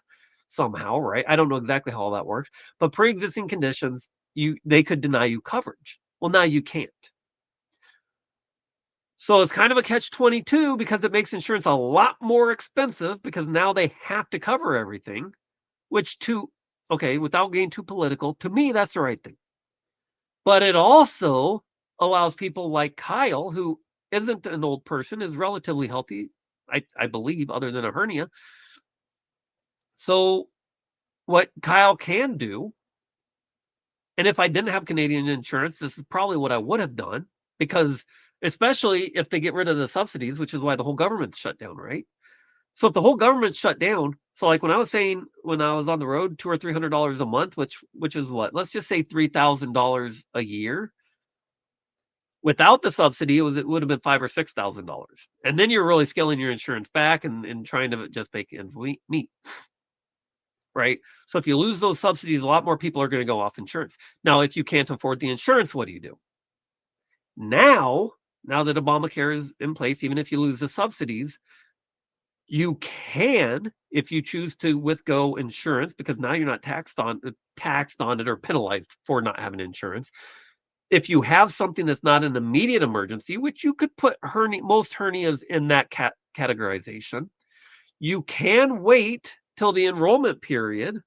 somehow, right? I don't know exactly how all that works, but pre-existing conditions, they could deny you coverage. Well, now you can't. So it's kind of a catch-22 because it makes insurance a lot more expensive because now they have to cover everything, which okay, without getting too political, to me, that's the right thing. But it also allows people like Kyle, who isn't an old person, is relatively healthy, I believe, other than a hernia. So what Kyle can do, and if I didn't have Canadian insurance, this is probably what I would have done, because especially if they get rid of the subsidies, which is why the whole government's shut down, right? So if the whole government's shut down, so like when I was saying when I was on the road, $200 or $300 a month, which is what? Let's just say $3,000 a year. Without the subsidy, it would have been $5,000 or $6,000, and then you're really scaling your insurance back and trying to just make ends meet. Right? So if you lose those subsidies, a lot more people are going to go off insurance. Now, if you can't afford the insurance, what do you do? Now that Obamacare is in place, even if you lose the subsidies, you can, if you choose to withgo insurance, because now you're not taxed on it or penalized for not having insurance. If you have something that's not an immediate emergency, which you could put most hernias in that categorization, you can wait till the enrollment period,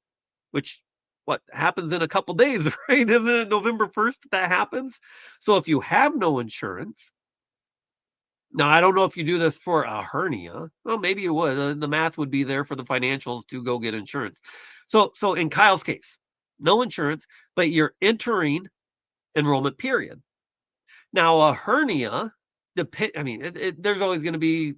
which what happens in a couple days, right? Isn't it November 1st that happens? So if you have no insurance, now I don't know if you do this for a hernia. Well, maybe you would. The math would be there for the financials to go get insurance. So in Kyle's case, no insurance, but you're entering enrollment period. Now a hernia, there's always going to be.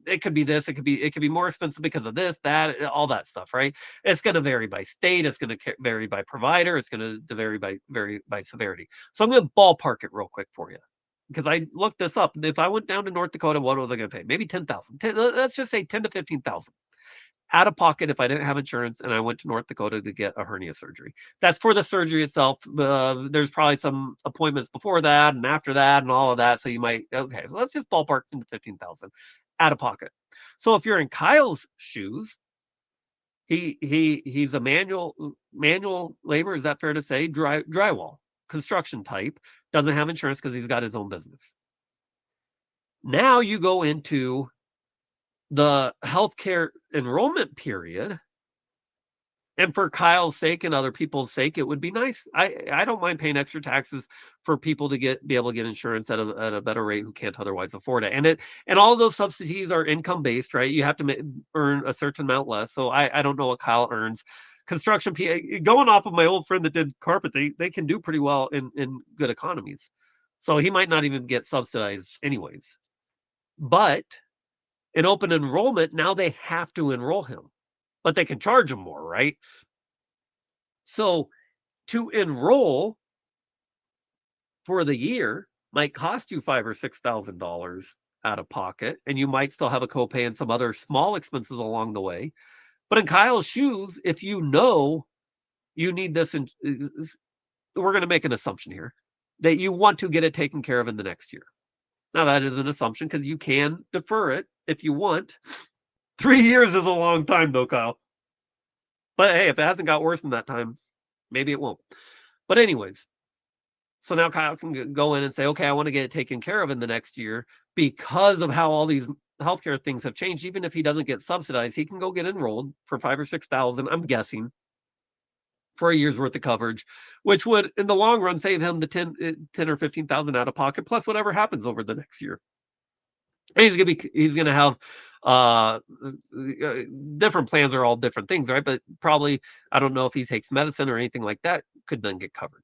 It could be this. It could be more expensive because of this, that, all that stuff, right? It's going to vary by state. It's going to vary by provider. It's going to vary by severity. So I'm going to ballpark it real quick for you, because I looked this up. If I went down to North Dakota, what was I going to pay? Maybe 10,000. Let's just say 10 to 15,000 out of pocket if I didn't have insurance and I went to North Dakota to get a hernia surgery. That's for the surgery itself. There's probably some appointments before that and after that and all of that. So you might, okay, so let's just ballpark 10 to 15,000 out of pocket. So if you're in Kyle's shoes, he's a manual labor. Is that fair to say? Drywall, construction type, doesn't have insurance because he's got his own business. Now you go into the healthcare enrollment period, and for Kyle's sake and other people's sake, it would be nice. I don't mind paying extra taxes for people to be able to get insurance at a better rate who can't otherwise afford it. And all those subsidies are income based, right? You have to earn a certain amount less. So I don't know what Kyle earns. Construction, going off of my old friend that did carpet, they can do pretty well in good economies. So he might not even get subsidized anyways. But in open enrollment, now they have to enroll him, but they can charge him more, right? So to enroll for the year might cost you $5,000 or $6,000 out of pocket, and you might still have a copay and some other small expenses along the way. But in Kyle's shoes, if you know you need this, we're going to make an assumption here that you want to get it taken care of in the next year. Now that is an assumption because you can defer it if you want. 3 years is a long time though, Kyle. But hey, if it hasn't got worse in that time, maybe it won't. But anyways, so now Kyle can go in and say, okay, I want to get it taken care of in the next year because of how all these healthcare things have changed. Even if he doesn't get subsidized, he can go get enrolled for 5,000 or 6,000, I'm guessing, for a year's worth of coverage, which would, in the long run, save him the 10 or 15,000 out of pocket, plus whatever happens over the next year. And he's gonna have different plans are all different things, right? But probably, I don't know if he takes medicine or anything like that, could then get covered.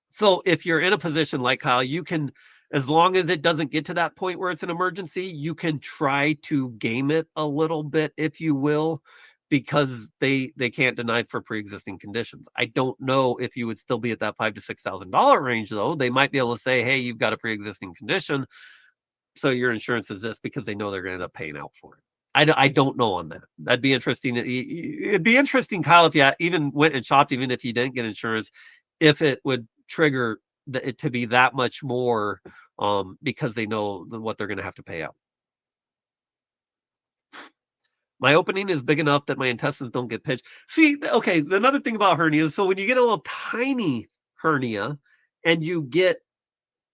So if you're in a position like Kyle, you can As long as it doesn't get to that point where it's an emergency, you can try to game it a little bit, if you will, because they can't deny for pre-existing conditions. I don't know if you would still be at that five to $6,000 range though. They might be able to say, "Hey, you've got a pre-existing condition, so your insurance is this," because they know they're gonna end up paying out for it. I don't know on that. That'd be interesting. It'd be interesting, Kyle, if you even went and shopped, even if you didn't get insurance, if it would trigger it to be that much more, because they know what they're gonna have to pay out. My opening is big enough that my intestines don't get pinched. See, okay, another thing about hernias, so when you get a little tiny hernia and you get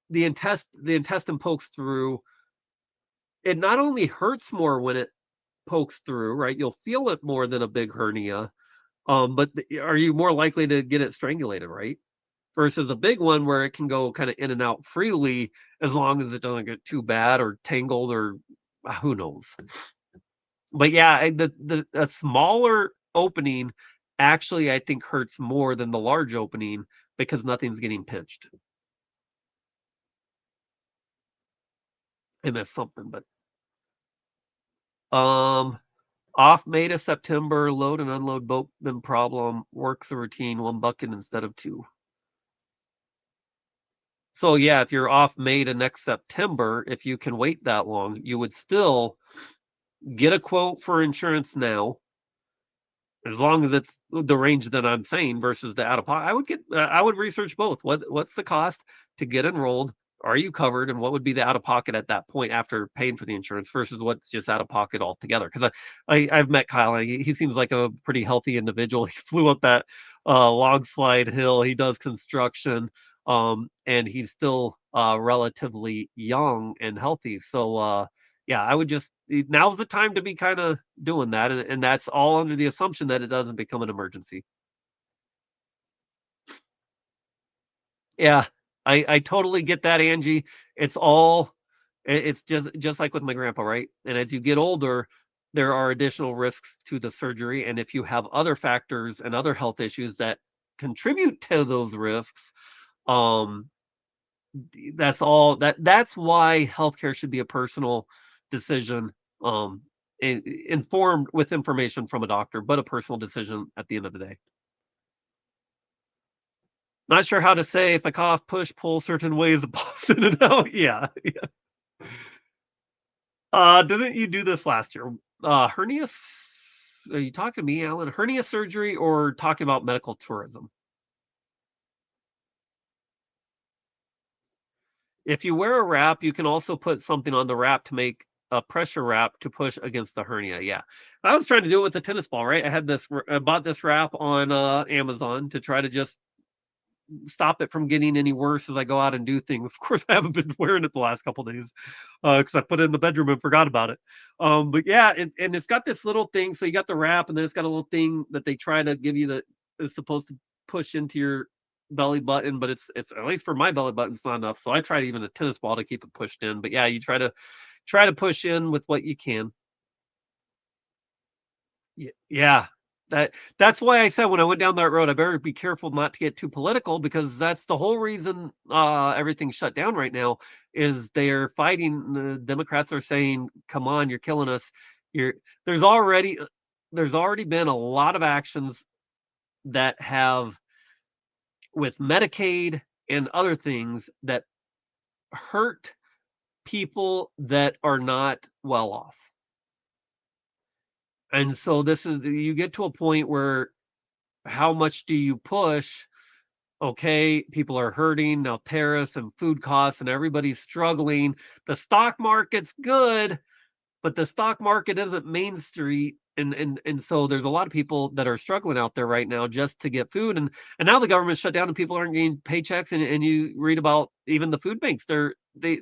the intestine pokes through, it not only hurts more when it pokes through, right? You'll feel it more than a big hernia. But are you more likely to get it strangulated, right? Versus a big one where it can go kind of in and out freely as long as it doesn't get too bad or tangled or who knows. But yeah, the a smaller opening actually I think hurts more than the large opening because nothing's getting pinched. And that's something, but um off May to September, load and unload boatman problem, works a routine, 1 bucket instead of 2. So, yeah, if you're off May to next September, if you can wait that long, you would still get a quote for insurance now, as long as it's the range that I'm saying versus the out of pocket. I would research both. What's the cost to get enrolled? Are you covered? And what would be the out of pocket at that point after paying for the insurance versus what's just out of pocket altogether? Because I've met Kyle. And he seems like a pretty healthy individual. He flew up that log slide hill. He does construction, and he's still relatively young and healthy. So yeah, I would just now's the time to be kind of doing that, and that's all under the assumption that it doesn't become an emergency. Yeah, I totally get that, Angie. It's all it's just like with my grandpa, right? And as you get older, there are additional risks to the surgery, and if you have other factors and other health issues that contribute to those risks, um, that's why healthcare should be a personal decision, um, informed with information from a doctor, but a personal decision at the end of the day. Not sure how to say if I cough, push, pull certain ways, the pulse in and out. Yeah, yeah. Didn't you do this last year? Hernia. Are you talking to me, Alan? Hernia surgery or talking about medical tourism? If you wear a wrap, you can also put something on the wrap to make a pressure wrap to push against the hernia. Yeah, I was trying to do it with the tennis ball. Right, I bought this wrap on Amazon to try to just stop it from getting any worse as I go out and do things. Of course, I haven't been wearing it the last couple days because I put it in the bedroom and forgot about it. But yeah, and it's got this little thing. So you got the wrap, and then it's got a little thing that they try to give you that is supposed to push into your belly button, but it's at least for my belly button, it's not enough. So I tried even a tennis ball to keep it pushed in. But yeah, you try to push in with what you can. Yeah. That's why I said when I went down that road, I better be careful not to get too political because that's the whole reason everything's shut down right now is they're fighting. The Democrats are saying, "Come on, you're killing us." You're there's already there's already been a lot of actions that have with Medicaid and other things that hurt people that are not well off. And so this is you get to a point where how much do you push? Okay, people are hurting now, tariffs and food costs, and everybody's struggling. The stock market's good, but the stock market isn't Main Street. And so there's a lot of people that are struggling out there right now just to get food. And now the government's shut down and people aren't getting paychecks. And you read about even the food banks, they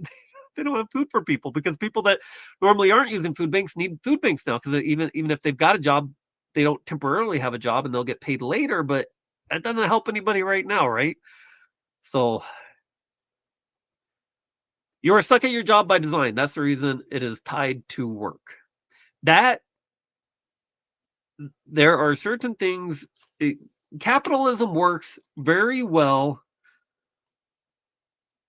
they don't have food for people because people that normally aren't using food banks need food banks now because even if they've got a job, they don't temporarily have a job and they'll get paid later, but that doesn't help anybody right now, right? So you are stuck at your job by design. That's the reason it is tied to work. That there are certain things it, capitalism works very well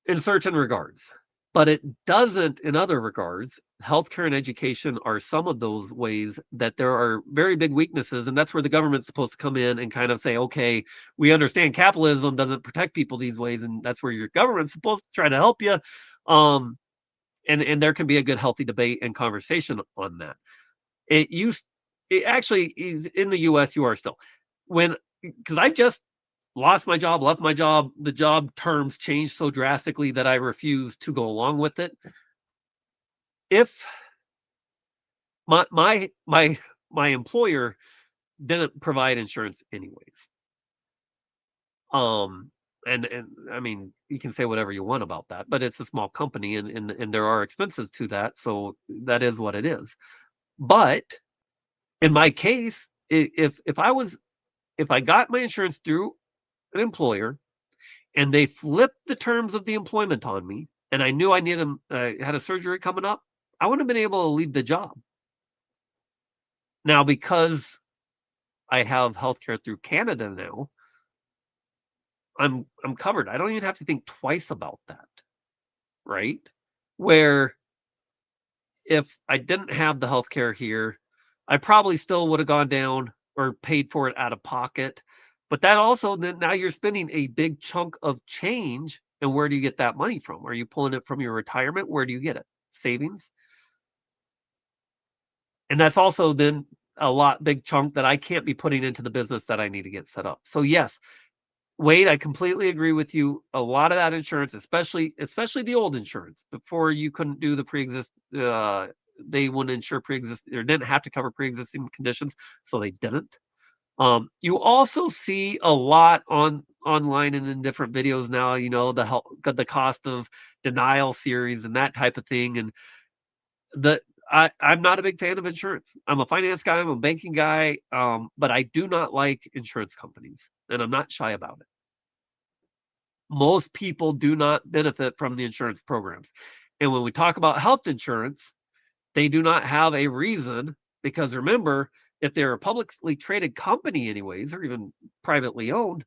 in certain regards. but it doesn't in other regards. Healthcare and education are some of those ways that there are very big weaknesses, and that's where the government's supposed to come in and kind of say, "Okay, we understand capitalism doesn't protect people these ways," and that's where your government's supposed to try to help you. Um, and there can be a good healthy debate and conversation on that. It used it actually is in the US, you are still. When because I just lost my job, left my job, the job terms changed so drastically that I refused to go along with it. If my employer didn't provide insurance anyways, um, and I mean, you can say whatever you want about that, but it's a small company and there are expenses to that, so that is what it is. But in my case, if I got my insurance through an employer and they flipped the terms of the employment on me, and I knew I needed had a surgery coming up, I wouldn't have been able to leave the job. Now, because I have healthcare through Canada now, I'm covered. I don't even have to think twice about that, right? Where if I didn't have the healthcare here, I probably still would have gone down or paid for it out of pocket. But that also then now you're spending a big chunk of change. And where do you get that money from? Are you pulling it from your retirement? Where do you get it? Savings? And that's also then a lot big chunk that I can't be putting into the business that I need to get set up. So yes, Wade, I completely agree with you. A lot of that insurance, especially the old insurance, before you couldn't do the pre-exist they wouldn't insure pre-exist or didn't have to cover pre-existing conditions, so they didn't. You also see a lot online and in different videos now, the cost of denial series and that type of thing. And the I'm not a big fan of insurance. I'm a finance guy, I'm a banking guy, but I do not like insurance companies, and I'm not shy about it. Most people do not benefit from the insurance programs. And when we talk about health insurance, they do not have a reason because remember, if they're a publicly traded company, anyways, or even privately owned,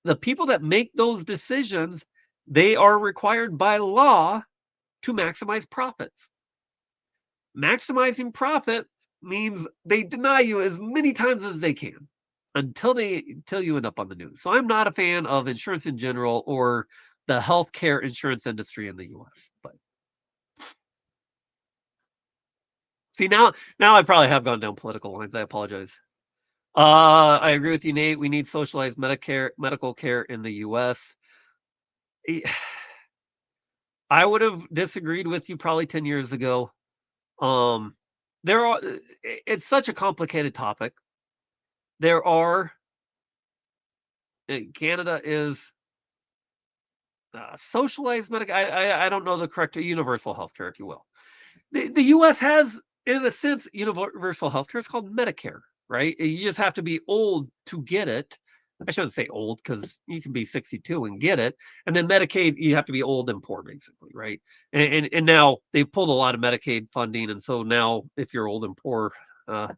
the people that make those decisions, they are required by law to maximize profits. Maximizing profits means they deny you as many times as they can until you end up on the news. So I'm not a fan of insurance in general or the healthcare insurance industry in the US. But see now I probably have gone down political lines. I apologize. I agree with you, Nate. We need socialized Medicare medical care in the US. I would have disagreed with you probably 10 years ago. Um there are it's such a complicated topic. There are Canada is socialized medical. I don't know the correct universal healthcare, if you will. The U.S. has, in a sense, universal healthcare. It's called Medicare, right? You just have to be old to get it. I shouldn't say old because you can be 62 and get it. And then Medicaid, you have to be old and poor, basically, right? And now they've pulled a lot of Medicaid funding, and so now if you're old and poor, uh,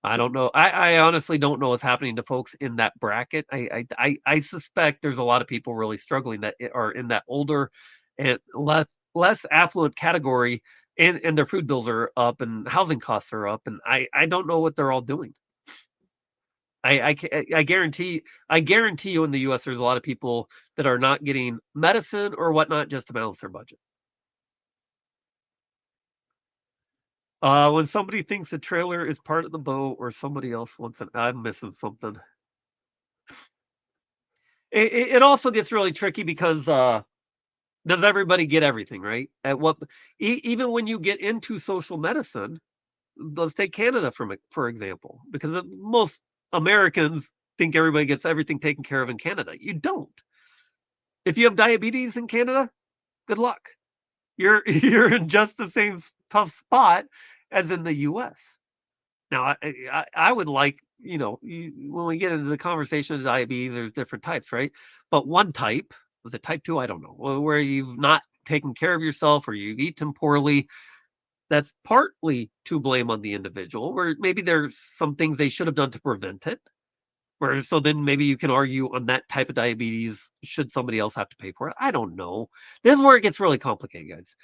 I don't know. I honestly don't know what's happening to folks in that bracket. I suspect there's a lot of people really struggling that are in that older and less affluent category, and their food bills are up and housing costs are up, and I don't know what they're all doing. I guarantee you in the U.S. there's a lot of people that are not getting medicine or whatnot just to balance their budget. When somebody thinks a trailer is part of the boat or somebody else wants it, I'm missing something. It also gets really tricky because, does everybody get everything, right? At what even when you get into social medicine, let's take Canada for example, because most Americans think everybody gets everything taken care of in Canada. You don't. If you have diabetes in Canada, good luck. You're you're in just the same tough spot as in the US. Now, I would like, when we get into the conversation of diabetes, there's different types, right? But one type, was it type 2? I don't know. Where you've not taken care of yourself or you've eaten poorly, that's partly to blame on the individual, where maybe there's some things they should have done to prevent it. Where so then maybe you can argue on that type of diabetes, should somebody else have to pay for it? I don't know. This is where it gets really complicated, guys.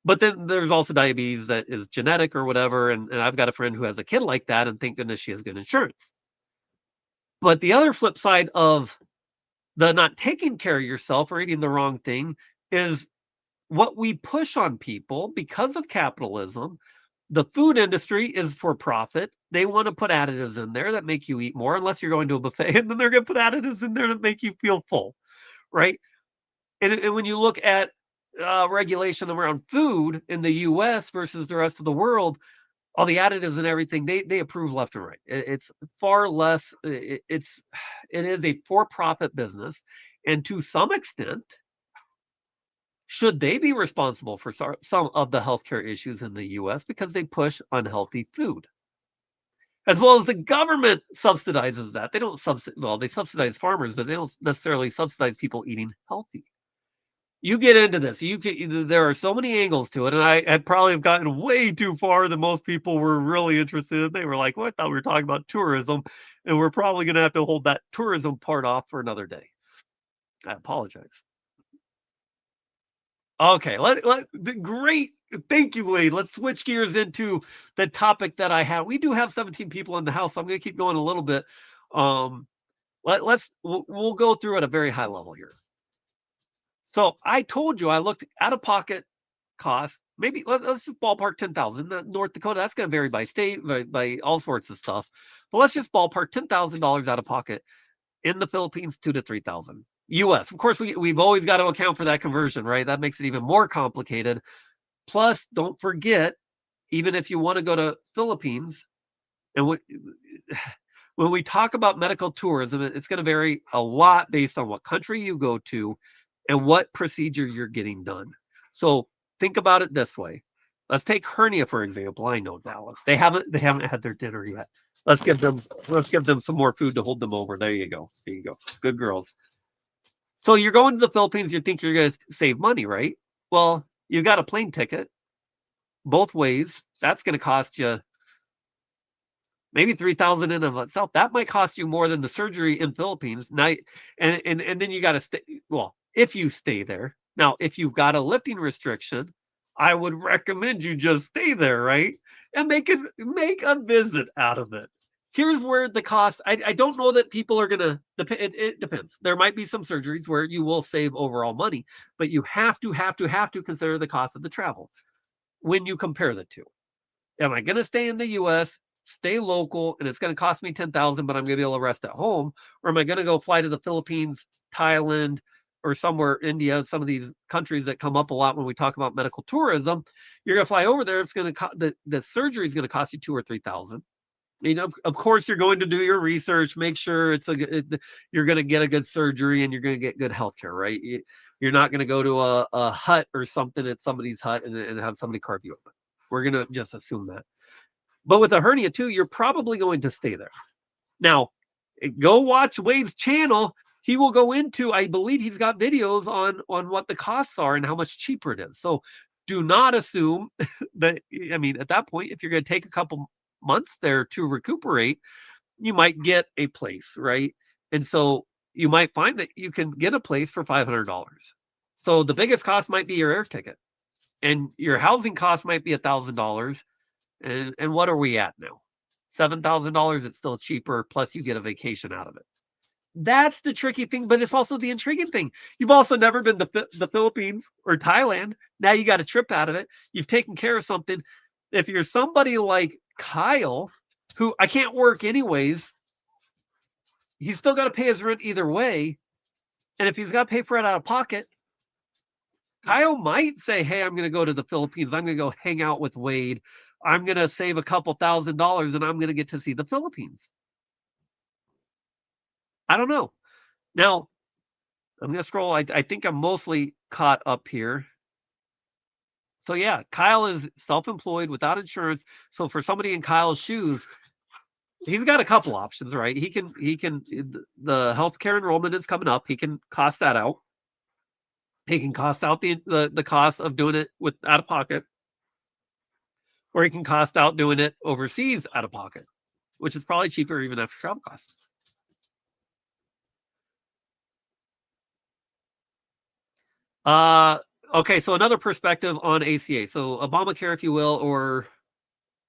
But then there's also diabetes that is genetic or whatever, and I've got a friend who has a kid like that, and thank goodness she has good insurance. But the other flip side of the not taking care of yourself or eating the wrong thing is what we push on people because of capitalism. The food industry is for profit. They want to put additives in there that make you eat more, unless you're going to a buffet, and then they're going to put additives in there that make you feel full, right? And when you look at regulation around food in the U.S. versus the rest of the world, all the additives and everything they approve left and right. It's far less. It is a for-profit business, and to some extent, should they be responsible for some of the healthcare issues in the U.S. because they push unhealthy food, as well as the government subsidizes that. They don't subsidize. Well, they subsidize farmers, but they don't necessarily subsidize people eating healthy. You get into this, you can there are so many angles to it, and I had probably have gotten way too far than most people were really interested in. They were like, "Well, I thought we were talking about tourism, and we're probably gonna have to hold that tourism part off for another day." I apologize. Okay, let the great thank you, Wade. Let's switch gears into the topic that I have. We do have 17 people in the house, so I'm gonna keep going a little bit. Um, we'll go through at a very high level here. So I told you I looked out of pocket cost, maybe let's just ballpark 10,000. North Dakota, that's going to vary by state, by all sorts of stuff. But let's just ballpark $10,000 out of pocket in the Philippines, 2 to 3,000 US. Of course, we've always got to account for that conversion, right? That makes it even more complicated. Plus, don't forget, even if you want to go to Philippines, and when we talk about medical tourism, it's going to vary a lot based on what country you go to and what procedure you're getting done. So think about it this way. Let's take hernia for example. I know Dallas. They haven't had their dinner yet. Let's give them some more food to hold them over. There you go. There you go. Good girls. So you're going to the Philippines, you think you're going to save money, right? Well, you got a plane ticket both ways. That's going to cost you maybe 3,000 in of itself. That might cost you more than the surgery in Philippines. Now, and then you got to stay. Well, if you stay there now, if you've got a lifting restriction, I would recommend you just stay there, right? And make a visit out of it. Here's where the cost. I don't know that people are gonna. It depends. There might be some surgeries where you will save overall money, but you have to consider the cost of the travel when you compare the two. Am I going to stay in the US, stay local, and it's going to cost me 10,000, but I'm going to be able to rest at home? Or am I going to go fly to the Philippines, Thailand, or somewhere, India, some of these countries that come up a lot when we talk about medical tourism? You're going to fly over there. It's going to the surgery is going to cost you 2 or 3,000. Of course, you're going to do your research, make sure you're going to get a good surgery and you're going to get good healthcare, right? You're not going to go to a hut or something at somebody's hut and have somebody carve you up. We're going to just assume that. But with a hernia too, you're probably going to stay there. Now, go watch Wade's channel. He will go into, I believe he's got videos on what the costs are and how much cheaper it is. So do not assume that, I mean, at that point, if you're going to take a couple months there to recuperate, you might get a place, right? And so you might find that you can get a place for $500. So the biggest cost might be your air ticket, and your housing cost might be $1,000. And what are we at now? $7,000. It's still cheaper. Plus, you get a vacation out of it. That's the tricky thing, but it's also the intriguing thing. You've also never been to the Philippines or Thailand. Now you got a trip out of it. You've taken care of something. If you're somebody like Kyle, who I can't work anyways, he's still got to pay his rent either way. And if he's got to pay for it out of pocket, Kyle might say, "Hey, I'm going to go to the Philippines. I'm going to go hang out with Wade. I'm going to save a couple $1,000 and I'm going to get to see the Philippines." I don't know. Now, I'm going to scroll. I think I'm mostly caught up here. So yeah, Kyle is self-employed without insurance. So for somebody in Kyle's shoes, he's got a couple options, right? He can the healthcare enrollment is coming up. He can cost that out. He can cost out the cost of doing it with out of pocket, or he can cost out doing it overseas out of pocket, which is probably cheaper even after travel costs. Uh, okay, so another perspective on ACA. So Obamacare, if you will, or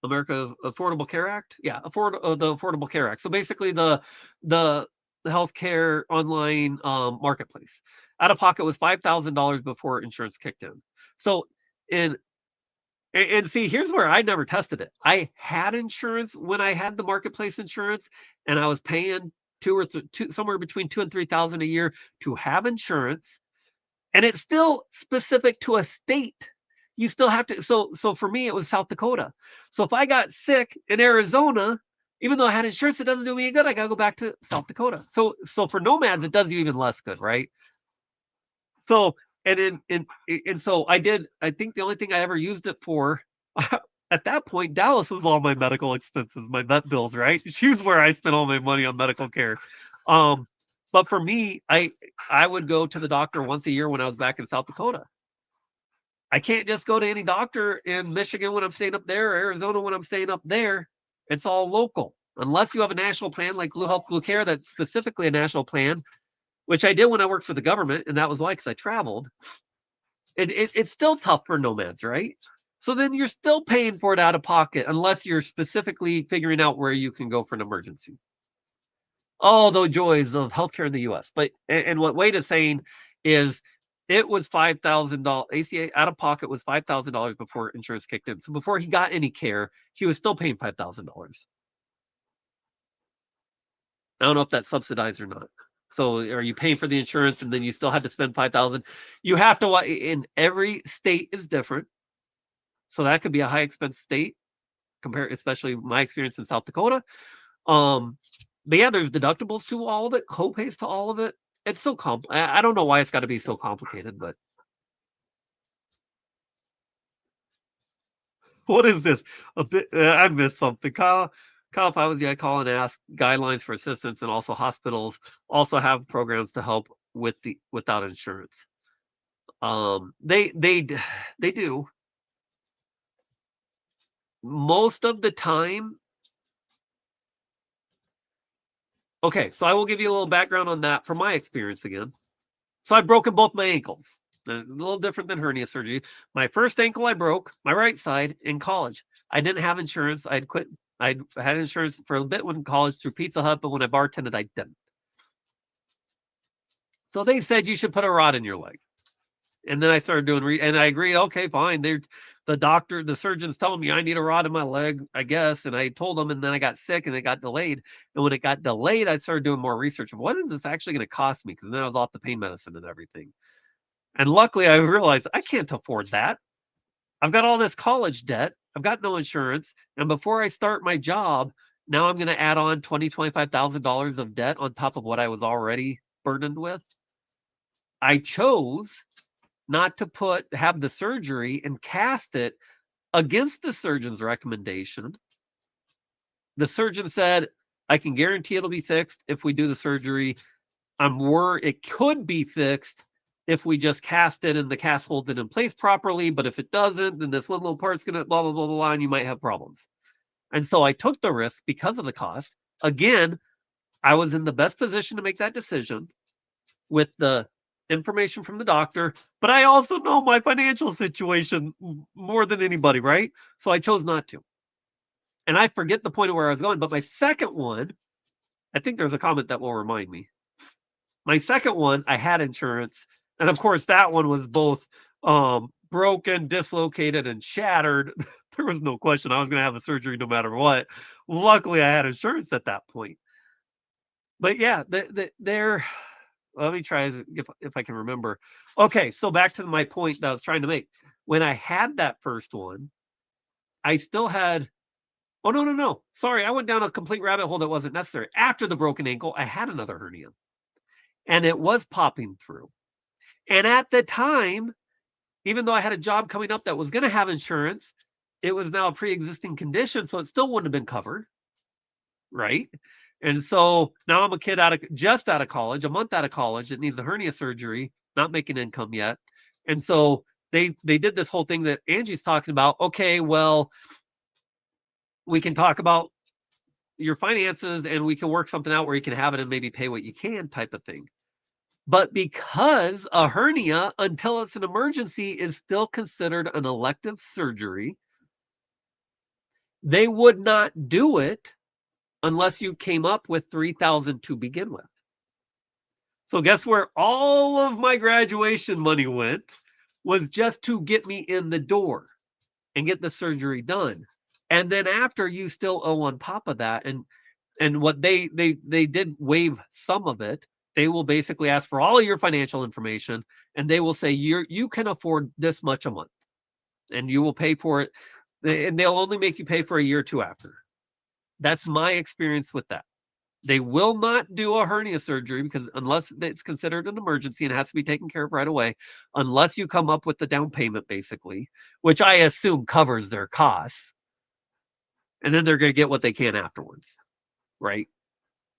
America Affordable Care Act. Yeah, the Affordable Care Act. So basically, the the healthcare online marketplace. Out of pocket was $5,000 before insurance kicked in. So in and see, here's where I never tested it. I had insurance when I had the marketplace insurance, and I was paying somewhere between 2 and 3 thousand a year to have insurance, and it's still specific to a state. You still have to. So for me, it was South Dakota. So if I got sick in Arizona, even though I had insurance, it doesn't do me any good. I gotta go back to South Dakota. So for nomads, it does you even less good, right? So and so I did. I think the only thing I ever used it for at that point, Dallas was all my medical expenses, my vet bills, right? She was where I spent all my money on medical care. Um, but for me, I would go to the doctor once a year when I was back in South Dakota. I can't just go to any doctor in Michigan when I'm staying up there, or Arizona when I'm staying up there. It's all local. Unless you have a national plan like Blue Health Blue Care, that's specifically a national plan, which I did when I worked for the government, and that was why, because I traveled. It's still tough for nomads, right? So then you're still paying for it out of pocket unless you're specifically figuring out where you can go for an emergency. Oh, the joys of healthcare in the US. But and what Wade is saying is it was $5,000 ACA out of pocket was $5,000 before insurance kicked in. So before he got any care, he was still paying $5,000. I don't know if that's subsidized or not. So are you paying for the insurance and then you still had to spend 5,000? You have to in every state is different. So that could be a high expense state compared, especially my experience in South Dakota. Um, but yeah, there's deductibles to all of it, co-pays to all of it. It's so I don't know why it's got to be so complicated, but what is this? A bit, I missed something. Kyle, if I was you, I'd call and ask guidelines for assistance, and also hospitals also have programs to help with the without insurance. They do most of the time. Okay, so I will give you a little background on that from my experience again. So I've broken both my ankles. A little different than hernia surgery. My first ankle I broke, my right side, in college. I didn't have insurance. I'd quit. I had insurance for a bit when in college through Pizza Hut, but when I bartended, I didn't. So they said you should put a rod in your leg. And then I started doing, and I agreed, okay, fine. The surgeon's telling me I need a rod in my leg, I guess. And I told them, and then I got sick and it got delayed. And when it got delayed, I started doing more research of what is this actually going to cost me? Because then I was off the pain medicine and everything. And luckily, I realized I can't afford that. I've got all this college debt. I've got no insurance. And before I start my job, now I'm going to add on $25,000 of debt on top of what I was already burdened with. I chose not to have the surgery and cast it against the surgeon's recommendation. The surgeon said, I can guarantee it'll be fixed if we do the surgery. I'm worried it could be fixed if we just cast it and the cast holds it in place properly. But if it doesn't, then this one little part's going to blah, blah, blah, blah, and you might have problems. And so I took the risk because of the cost. Again, I was in the best position to make that decision with the information from the doctor, but I also know my financial situation more than anybody, right? So I chose not to. And I forget the point of where I was going, but my second one, I think there's a comment that will remind me. My second one, I had insurance, and of course that one was both broken, dislocated, and shattered. There was no question I was going to have a surgery no matter what. Luckily, I had insurance at that point. But yeah, they're. Let me try if I can remember. Okay, so back to my point that I was trying to make. When I had that first one, I still had. Oh no, no, no! Sorry, I went down a complete rabbit hole that wasn't necessary. After the broken ankle, I had another hernia, and it was popping through. And at the time, even though I had a job coming up that was going to have insurance, it was now a pre-existing condition, so it still wouldn't have been covered, right? And so now I'm a kid just out of college, a month out of college that needs a hernia surgery, not making income yet. And so they did this whole thing that Angie's talking about. Okay, well, we can talk about your finances and we can work something out where you can have it and maybe pay what you can type of thing. But because a hernia, until it's an emergency, is still considered an elective surgery, they would not do it unless you came up with 3,000 to begin with. So guess where all of my graduation money went? Was just to get me in the door and get the surgery done. And then after, you still owe on top of that. And what they did waive some of it. They will basically ask for all of your financial information, and they will say you can afford this much a month, and you will pay for it. And they'll only make you pay for a year or two after. That's my experience with that. They will not do a hernia surgery because unless it's considered an emergency and has to be taken care of right away, unless you come up with the down payment, basically, which I assume covers their costs, and then they're going to get what they can afterwards, right?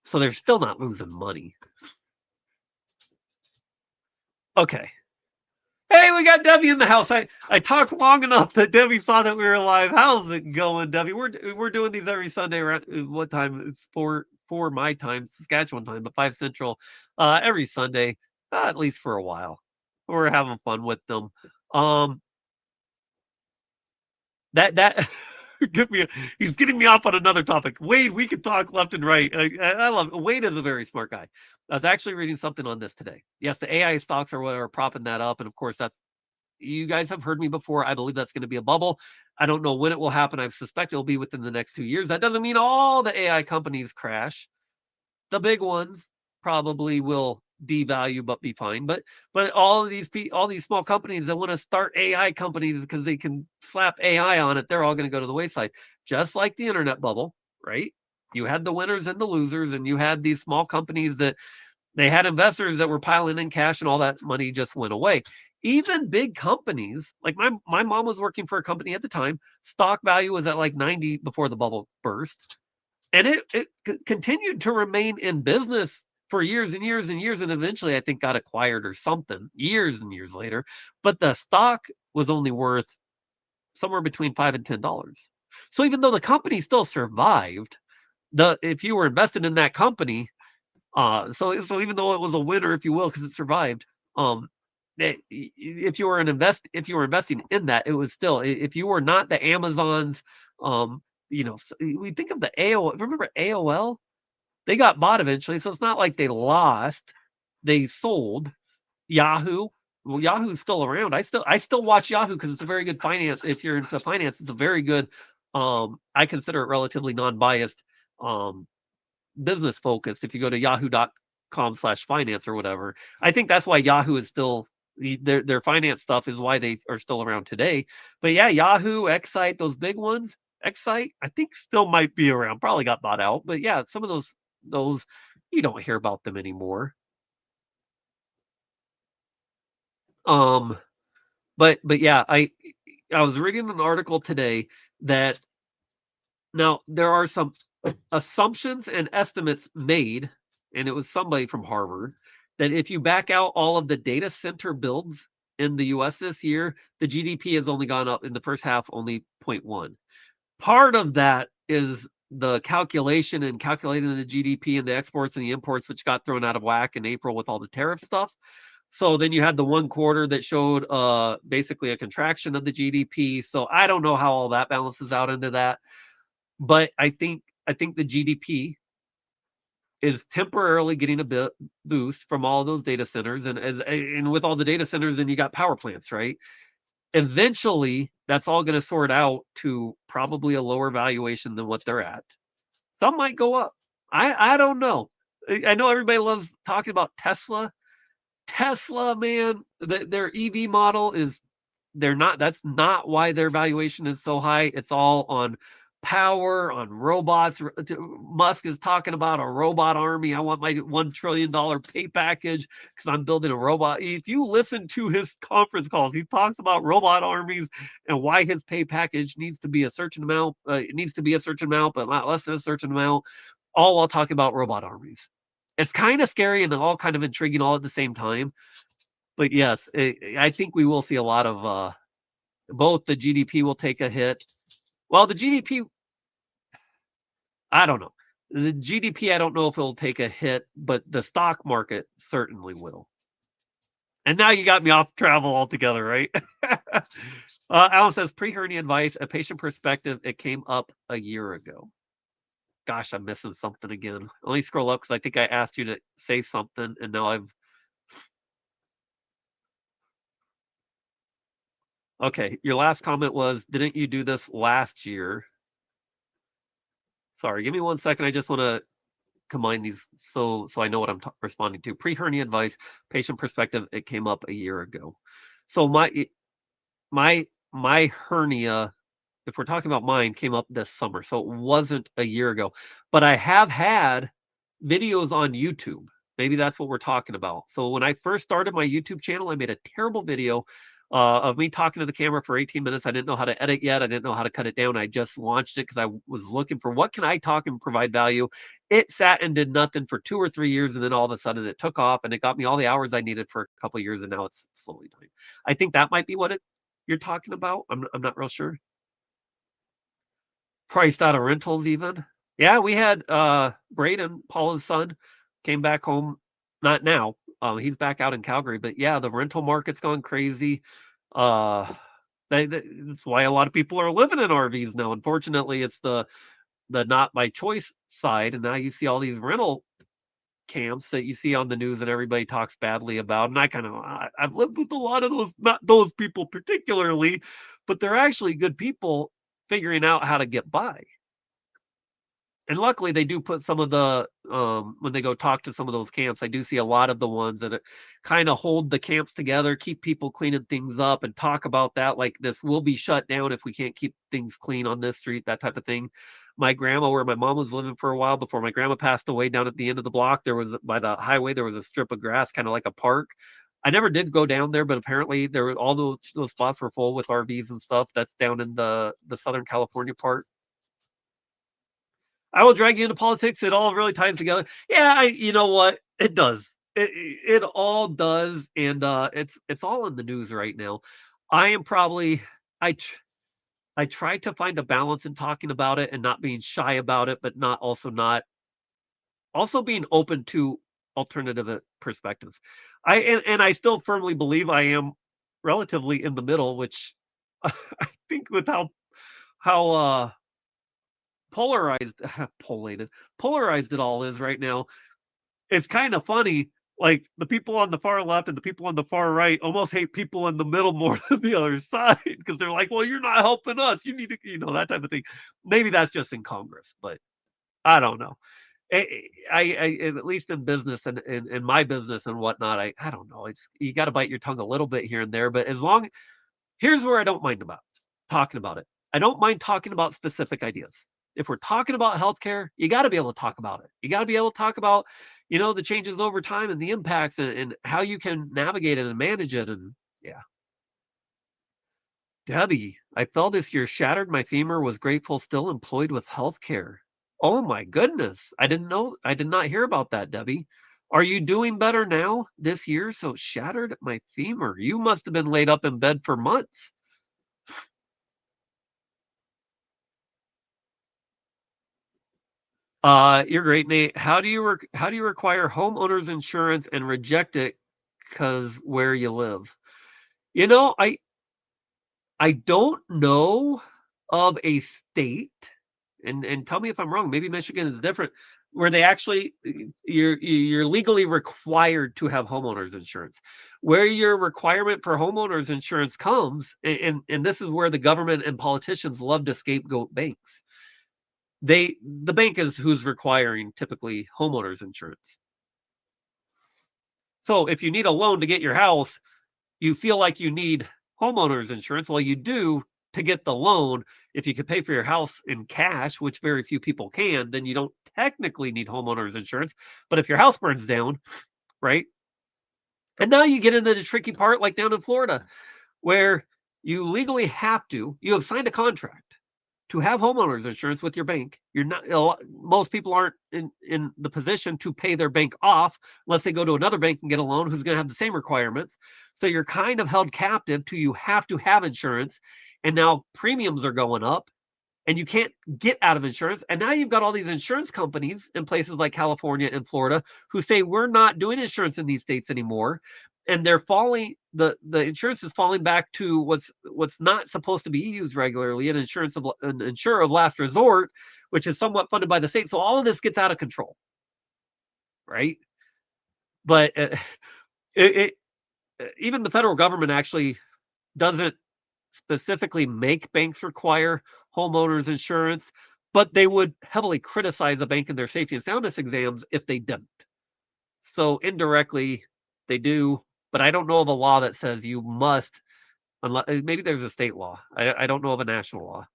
So they're still not losing money. Okay. Hey, we got Debbie in the house. I talked long enough that Debbie saw that we were live. How's it going, Debbie? We're doing these every Sunday. Around what time? It's four my time, Saskatchewan time, but 5 Central. Every Sunday, at least for a while. We're having fun with them. Um, that get me. He's getting me off on another topic. Wade, we can talk left and right. I love Wade is a very smart guy. I was actually reading something on this today. Yes, the AI stocks are what are propping that up, and of course that's you guys have heard me before. I believe that's going to be a bubble. I don't know when it will happen. I suspect it'll be within the next 2 years. That doesn't mean all the AI companies crash. The big ones probably will devalue but be fine. But all these small companies that want to start AI companies because they can slap AI on it, they're all going to go to the wayside. Just like the internet bubble, right? You had the winners and the losers, and you had these small companies that they had investors that were piling in cash, and all that money just went away. Even big companies, like my mom was working for a company at the time, stock value was at like 90 before the bubble burst. And it continued to remain in business for years and years and years, and eventually I think got acquired or something years and years later. But the stock was only worth somewhere between $5 and $10. So even though the company still survived, the if you were invested in that company, so even though it was a winner, if you will, because it survived, if you were investing in that, it was still if you were not the Amazons, um, we think of the AOL. Remember AOL? They got bought eventually, so it's not like they lost. They sold Yahoo. Well, Yahoo's still around. I still watch Yahoo because it's a very good finance. If you're into finance, it's a very good. I consider it relatively non-biased. Um, Business focused. If you go to yahoo.com/finance or whatever, I think that's why Yahoo is still their finance stuff is why they are still around today. But yeah, Yahoo, Excite, those big ones, Excite, I think still might be around. Probably got bought out, but yeah, some of those you don't hear about them anymore. Um, but yeah, I was reading an article today that now there are some assumptions and estimates made, and it was somebody from Harvard, that if you back out all of the data center builds in the US this year, the GDP has only gone up in the first half only 0.1. Part of that is the calculation and calculating the GDP and the exports and the imports, which got thrown out of whack in April with all the tariff stuff. So then you had the one quarter that showed basically a contraction of the GDP. So I don't know how all that balances out into that, but I think the GDP is temporarily getting a bit boost from all those data centers, and with all the data centers, then you got power plants, right? Eventually, that's all going to sort out to probably a lower valuation than what they're at. Some might go up. I don't know. I know everybody loves talking about Tesla. Tesla, man, their EV model is they're not that's not why their valuation is so high. It's all on power, on robots. Musk is talking about a robot army. I want my $1 trillion pay package because I'm building a robot. If you listen to his conference calls, he talks about robot armies and why his pay package needs to be a certain amount. It needs to be a certain amount, but not less than a certain amount, all while talking about robot armies. It's kind of scary and all kind of intriguing all at the same time. But yes, I think we will see a lot of both the GDP will take a hit. Well, the GDP, I don't know. The GDP, I don't know if it'll take a hit, but the stock market certainly will. And now you got me off travel altogether, right? Alan says pre-hernia advice, a patient perspective. It came up a year ago. Gosh, I'm missing something again. Let me scroll up because I think I asked you to say something, and now I've okay. Your last comment was, didn't you do this last year? Sorry, give me 1 second. I just want to combine these so I know what I'm responding to. Pre-hernia advice, patient perspective. It came up a year ago. So my hernia, if we're talking about mine, came up this summer, so it wasn't a year ago. But I have had videos on YouTube. Maybe that's what we're talking about. So when I first started my YouTube channel, I made a terrible video of me talking to the camera for 18 minutes. I didn't know how to edit yet. I didn't know how to cut it down. I just launched it because I was looking for what can I talk and provide value. It sat and did nothing for 2 or 3 years, and then all of a sudden it took off, and it got me all the hours I needed for a couple of years, and now it's slowly dying. I think that might be what you're talking about. I'm not real sure. Priced out of rentals even. Yeah, we had, Braden, Paula's son, came back home not now, he's back out in Calgary, but yeah, the rental market's gone crazy. Uh, that's why a lot of people are living in RVs now. Unfortunately, it's the not by choice side, and now you see all these rental camps that you see on the news and everybody talks badly about, and I've lived with a lot of those, not those people particularly, but they're actually good people figuring out how to get by. And luckily, they do put some of the, when they go talk to some of those camps, I do see a lot of the ones that kinda hold the camps together, keep people cleaning things up, and talk about that, like, "This will be shut down if we can't keep things clean on this street," that type of thing. My grandma, where my mom was living for a while before my grandma passed away, down at the end of the block, there was by the highway, there was a strip of grass, kinda like a park. I never did go down there, but apparently there were all those spots were full with RVs and stuff. That's down in the Southern California part. I will drag you into politics. It all really ties together. Yeah, you know what? It does. It all does, and it's all in the news right now. I am probably I tr- I try to find a balance in talking about it and not being shy about it, but not also being open to alternative perspectives. And I still firmly believe I am relatively in the middle, which I think with how polarized polarized it all is right now. It's kind of funny. Like the people on the far left and the people on the far right almost hate people in the middle more than the other side because they're like, well, you're not helping us. You need to, that type of thing. Maybe that's just in Congress, but I don't know. At least in business and in my business and whatnot, I don't know. It's you got to bite your tongue a little bit here and there, but as long here's where I don't mind about talking about it. I don't mind talking about specific ideas. If we're talking about healthcare, you got to be able to talk about it. You got to be able to talk about, the changes over time and the impacts and how you can navigate it and manage it. And yeah, Debbie, I fell this year, shattered my femur, was grateful, still employed with healthcare. Oh my goodness. I didn't know. I did not hear about that, Debbie. Are you doing better now this year? So shattered my femur. You must have been laid up in bed for months. You're great, Nate. How do you require homeowners insurance and reject it because where you live? You know, I don't know of a state, and tell me if I'm wrong. Maybe Michigan is different, where they actually you're legally required to have homeowners insurance. Where your requirement for homeowners insurance comes, and this is where the government and politicians love to scapegoat banks. The bank is who's requiring typically homeowners insurance. So if you need a loan to get your house, you feel like you need homeowners insurance. Well, you do to get the loan. If you could pay for your house in cash, which very few people can, then you don't technically need homeowners insurance. But if your house burns down, right? And now you get into the tricky part, like down in Florida, where you legally you have signed a contract to have homeowners insurance with your bank. You're not, most people aren't in the position to pay their bank off unless they go to another bank and get a loan who's going to have the same requirements. So you're kind of held captive to you have to have insurance. And now premiums are going up and you can't get out of insurance. And now you've got all these insurance companies in places like California and Florida who say, we're not doing insurance in these states anymore. and they're falling the insurance is falling back to what's not supposed to be used regularly, an insurer of last resort, which is somewhat funded by the state. So all of this gets out of control, right? But it, even the federal government actually doesn't specifically make banks require homeowners insurance, but they would heavily criticize a bank in their safety and soundness exams if they didn't. So indirectly, they do, but I don't know of a law that says you must, unless maybe there's a state law. I don't know of a national law.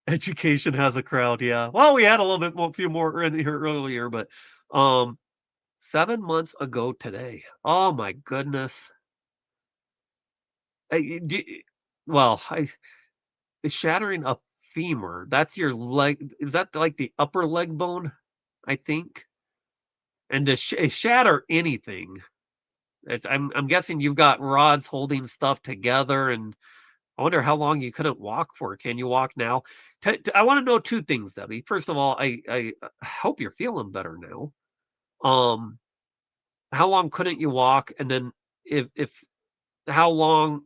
Education has a crowd, yeah. Well, we had a little bit more, few more in here earlier, but um, 7 months ago today. Oh my goodness. I, do, well, I shattering a femur. That's your leg. Is that like the upper leg bone? I think. And to shatter anything, I'm guessing you've got rods holding stuff together, and I wonder how long you couldn't walk for. Can you walk now? I want to know two things, Debbie. First of all, I hope you're feeling better now. Um, how long couldn't you walk? And then if how long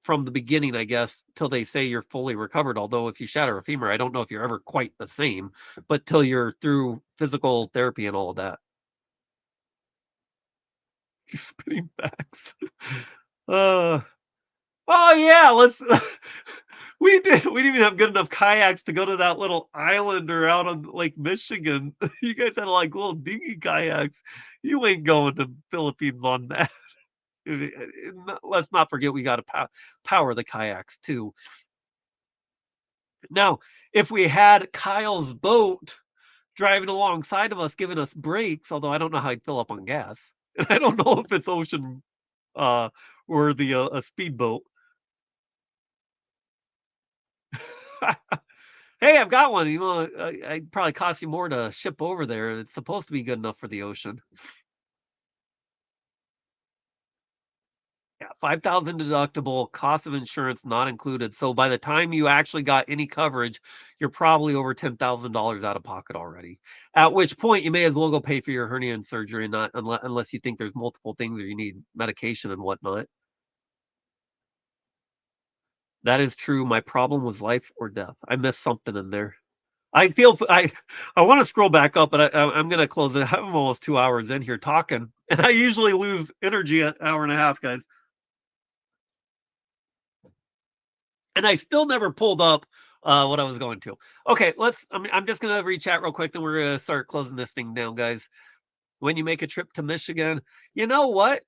from the beginning, I guess, till they say you're fully recovered. Although if you shatter a femur, I don't know if you're ever quite the same, but till you're through physical therapy and all of that. Spitting facts. Uh, oh yeah, let's. We didn't even have good enough kayaks to go to that little island or out on Lake Michigan. You guys had like little dingy kayaks. You ain't going to Philippines on that. Let's not forget we got to power the kayaks too. Now, if we had Kyle's boat driving alongside of us, giving us breaks, although I don't know how he'd fill up on gas, and I don't know if it's ocean uh, worthy a speedboat. Hey, I've got one. You know, I'd probably cost you more to ship over there. It's supposed to be good enough for the ocean. Yeah, 5,000 deductible, cost of insurance not included. So by the time you actually got any coverage, you're probably over $10,000 out of pocket already. At which point you may as well go pay for your hernia and surgery, and not unless you think there's multiple things or you need medication and whatnot. That is true. My problem was life or death. I missed something in there. I feel I want to scroll back up, but I'm gonna close it. I'm almost 2 hours in here talking, and I usually lose energy at hour and a half, guys. And I still never pulled up what I was going to. Okay, I'm just gonna rechat real quick, then we're gonna start closing this thing down, guys. When you make a trip to Michigan, you know what?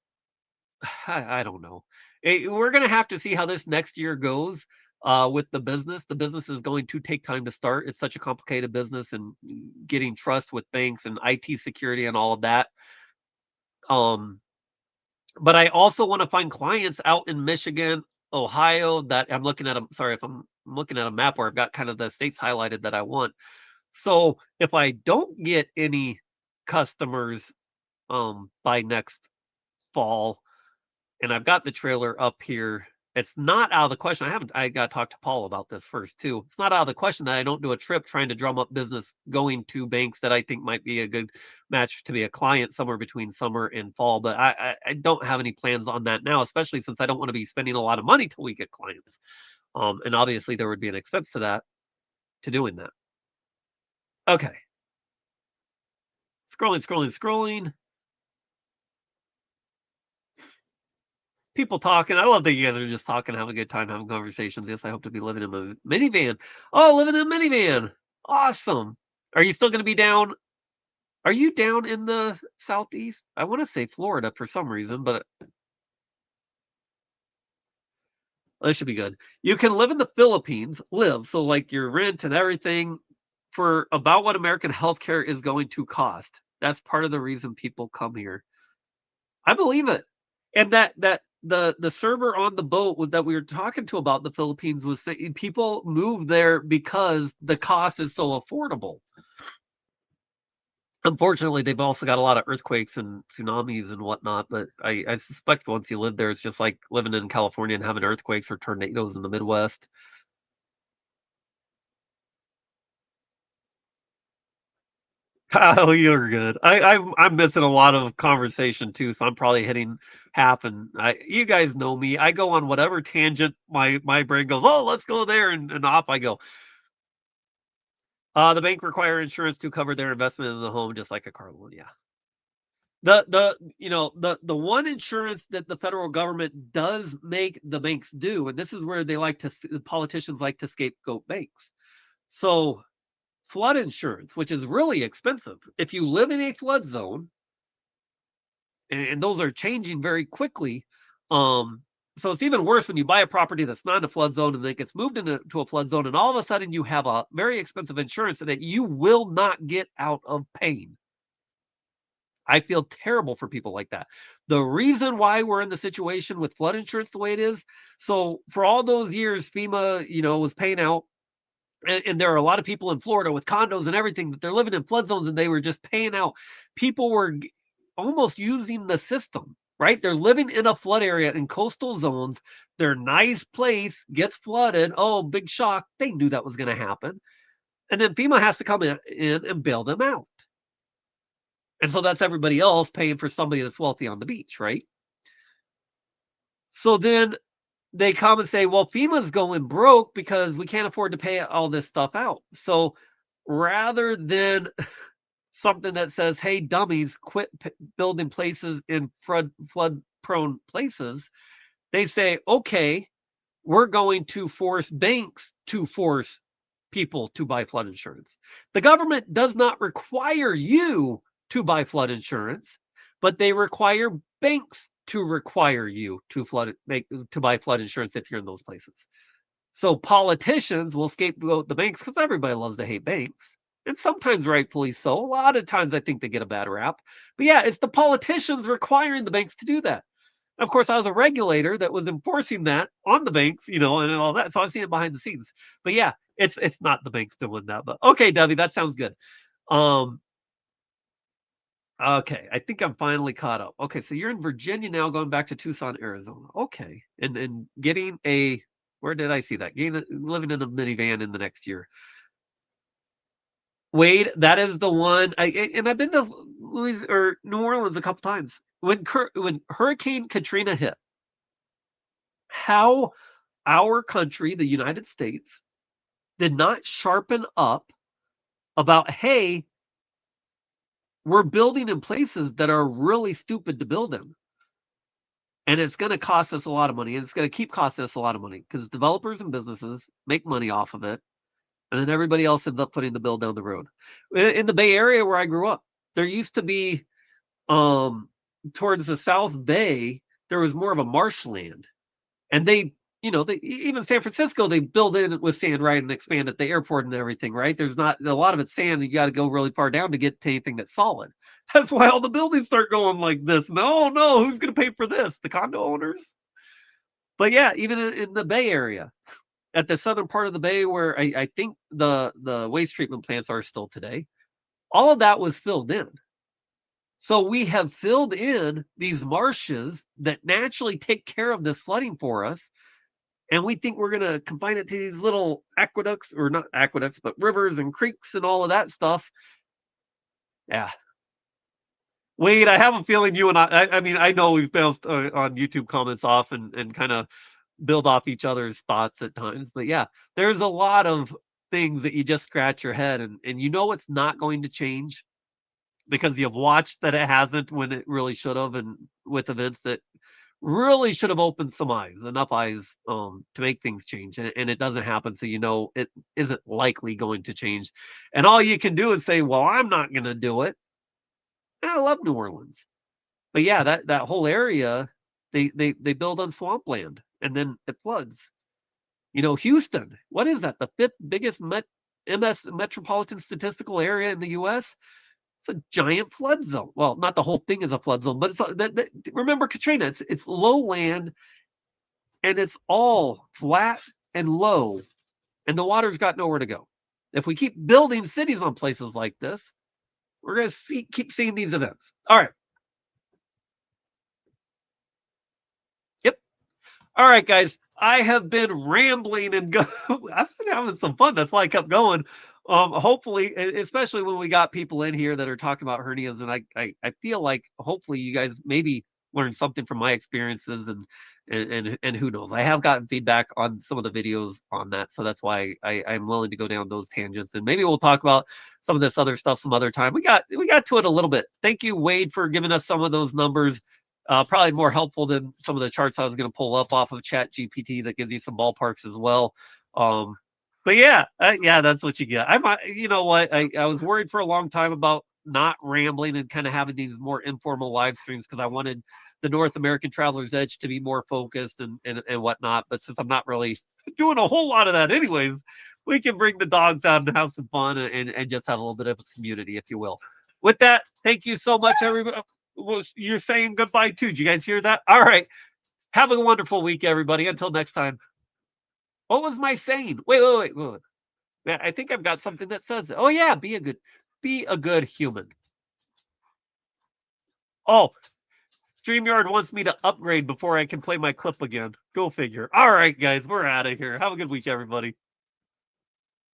I don't know. We're gonna have to see how this next year goes with the business. The business is going to take time to start. It's such a complicated business, and getting trust with banks and IT security and all of that. Um, but I also want to find clients out in Michigan, Ohio. That I'm looking at. Sorry if I'm looking at a map where I've got kind of the states highlighted that I want. So if I don't get any customers by next fall, and I've got the trailer up here. It's not out of the question. I got to talk to Paul about this first too. It's not out of the question that I don't do a trip trying to drum up business going to banks that I think might be a good match to be a client somewhere between summer and fall. But I don't have any plans on that now, especially since I don't want to be spending a lot of money till we get clients. And obviously there would be an expense to doing that. Okay. Scrolling. People talking. I love that you guys are just talking, having a good time, having conversations. Yes, I hope to be living in a minivan. Oh, living in a minivan. Awesome. Are you still going to be down? Are you down in the southeast? I want to say Florida for some reason, but that should be good. You can live in the Philippines, so like your rent and everything for about what American healthcare is going to cost. That's part of the reason people come here. I believe it. And that the server on the boat was that we were talking to about the Philippines was saying people move there because the cost is so affordable. Unfortunately, they've also got a lot of earthquakes and tsunamis and whatnot, but I suspect once you live there, it's just like living in California and having earthquakes or tornadoes in the Midwest. Oh, you're good. I'm missing a lot of conversation too, so I'm probably hitting half. And you guys know me. I go on whatever tangent my brain goes. Oh, let's go there, and off I go. The bank require insurance to cover their investment in the home, just like a car loan. Yeah. The one insurance that the federal government does make the banks do, and this is where the politicians like to scapegoat banks. So flood insurance, which is really expensive. If you live in a flood zone, and those are changing very quickly. Um, so it's even worse when you buy a property that's not in a flood zone and then it gets moved into a flood zone, and all of a sudden you have a very expensive insurance that you will not get out of paying. I feel terrible for people like that. The reason why we're in the situation with flood insurance the way it is, so for all those years, FEMA, was paying out, and there are a lot of people in Florida with condos and everything that they're living in flood zones, and they were just paying out. People were almost using the system, right? They're living in a flood area in coastal zones. Their nice place gets flooded. Oh, big shock. They knew that was going to happen. And then FEMA has to come in and bail them out. And so that's everybody else paying for somebody that's wealthy on the beach, right? So then they come and say, well, FEMA's going broke because we can't afford to pay all this stuff out. So rather than something that says, hey, dummies, quit building places in flood prone places, they say, okay, we're going to force banks to force people to buy flood insurance. The government does not require you to buy flood insurance, but they require banks to require you to buy flood insurance if you're in those places. So politicians will scapegoat the banks because everybody loves to hate banks. And sometimes rightfully so. A lot of times I think they get a bad rap. But yeah, it's the politicians requiring the banks to do that. Of course, I was a regulator that was enforcing that on the banks, and all that. So I've seen it behind the scenes. But yeah, it's not the banks doing that. But okay, Debbie, that sounds good. Um, okay, I think I'm finally caught up. Okay, so you're in Virginia now, going back to Tucson, Arizona. Okay, and getting a where did I see that? Living in a minivan in the next year. Wade, that is the one. And I've been to New Orleans a couple times. When Hurricane Katrina hit, how our country, the United States, did not sharpen up about, hey, we're building in places that are really stupid to build in. And it's going to cost us a lot of money, and it's going to keep costing us a lot of money because developers and businesses make money off of it. And then everybody else ends up putting the bill down the road. In the Bay Area where I grew up, there used to be towards the South Bay, there was more of a marshland. And even San Francisco, they build in with sand, right, and expand at the airport and everything, right? There's not a lot of it's sand. You got to go really far down to get to anything that's solid. That's why all the buildings start going like this. No, no, who's going to pay for this? The condo owners. But yeah, even in the Bay Area, at the southern part of the bay where I think the waste treatment plants are still today, all of that was filled in. So we have filled in these marshes that naturally take care of this flooding for us. And we think we're going to confine it to these little aqueducts, or not aqueducts, but rivers and creeks and all of that stuff. Yeah. Wade, I have a feeling you and I mean, I know we've bounced on YouTube comments off and kind of build off each other's thoughts at times. But yeah, there's a lot of things that you just scratch your head, and it's not going to change because you've watched that it hasn't when it really should have, and with events that really should have opened enough eyes to make things change, and it doesn't happen. So it isn't likely going to change, and all you can do is say, well, I'm not going to do it. And I love New Orleans, but yeah, that whole area, they build on swampland and then it floods. Houston, what is that? The fifth biggest MS metropolitan statistical area in the US? It's a giant flood zone. Well, not the whole thing is a flood zone, but remember Katrina, it's lowland and it's all flat and low, and the water's got nowhere to go. If we keep building cities on places like this, we're going to keep seeing these events. All right. Yep. All right, guys. I have been rambling and I've been having some fun. That's why I kept going. Hopefully, especially when we got people in here that are talking about hernias, and I feel like hopefully you guys maybe learned something from my experiences, and who knows? I have gotten feedback on some of the videos on that, so that's why I'm willing to go down those tangents, and maybe we'll talk about some of this other stuff some other time. We got to it a little bit. Thank you, Wade, for giving us some of those numbers. Probably more helpful than some of the charts I was going to pull up off of Chat GPT that gives you some ballparks as well. Um, but yeah, yeah, that's what you get. You know what? I was worried for a long time about not rambling and kind of having these more informal live streams because I wanted the North American Traveler's Edge to be more focused and whatnot. But since I'm not really doing a whole lot of that anyways, we can bring the dogs out and have some fun and just have a little bit of a community, if you will. With that, thank you so much, everybody. Well, you're saying goodbye too. Did you guys hear that? All right. Have a wonderful week, everybody. Until next time. What was my saying? Wait. Yeah, I think I've got something that says it. Oh yeah, be a good human. Oh, StreamYard wants me to upgrade before I can play my clip again. Go figure. All right, guys, we're out of here. Have a good week, everybody.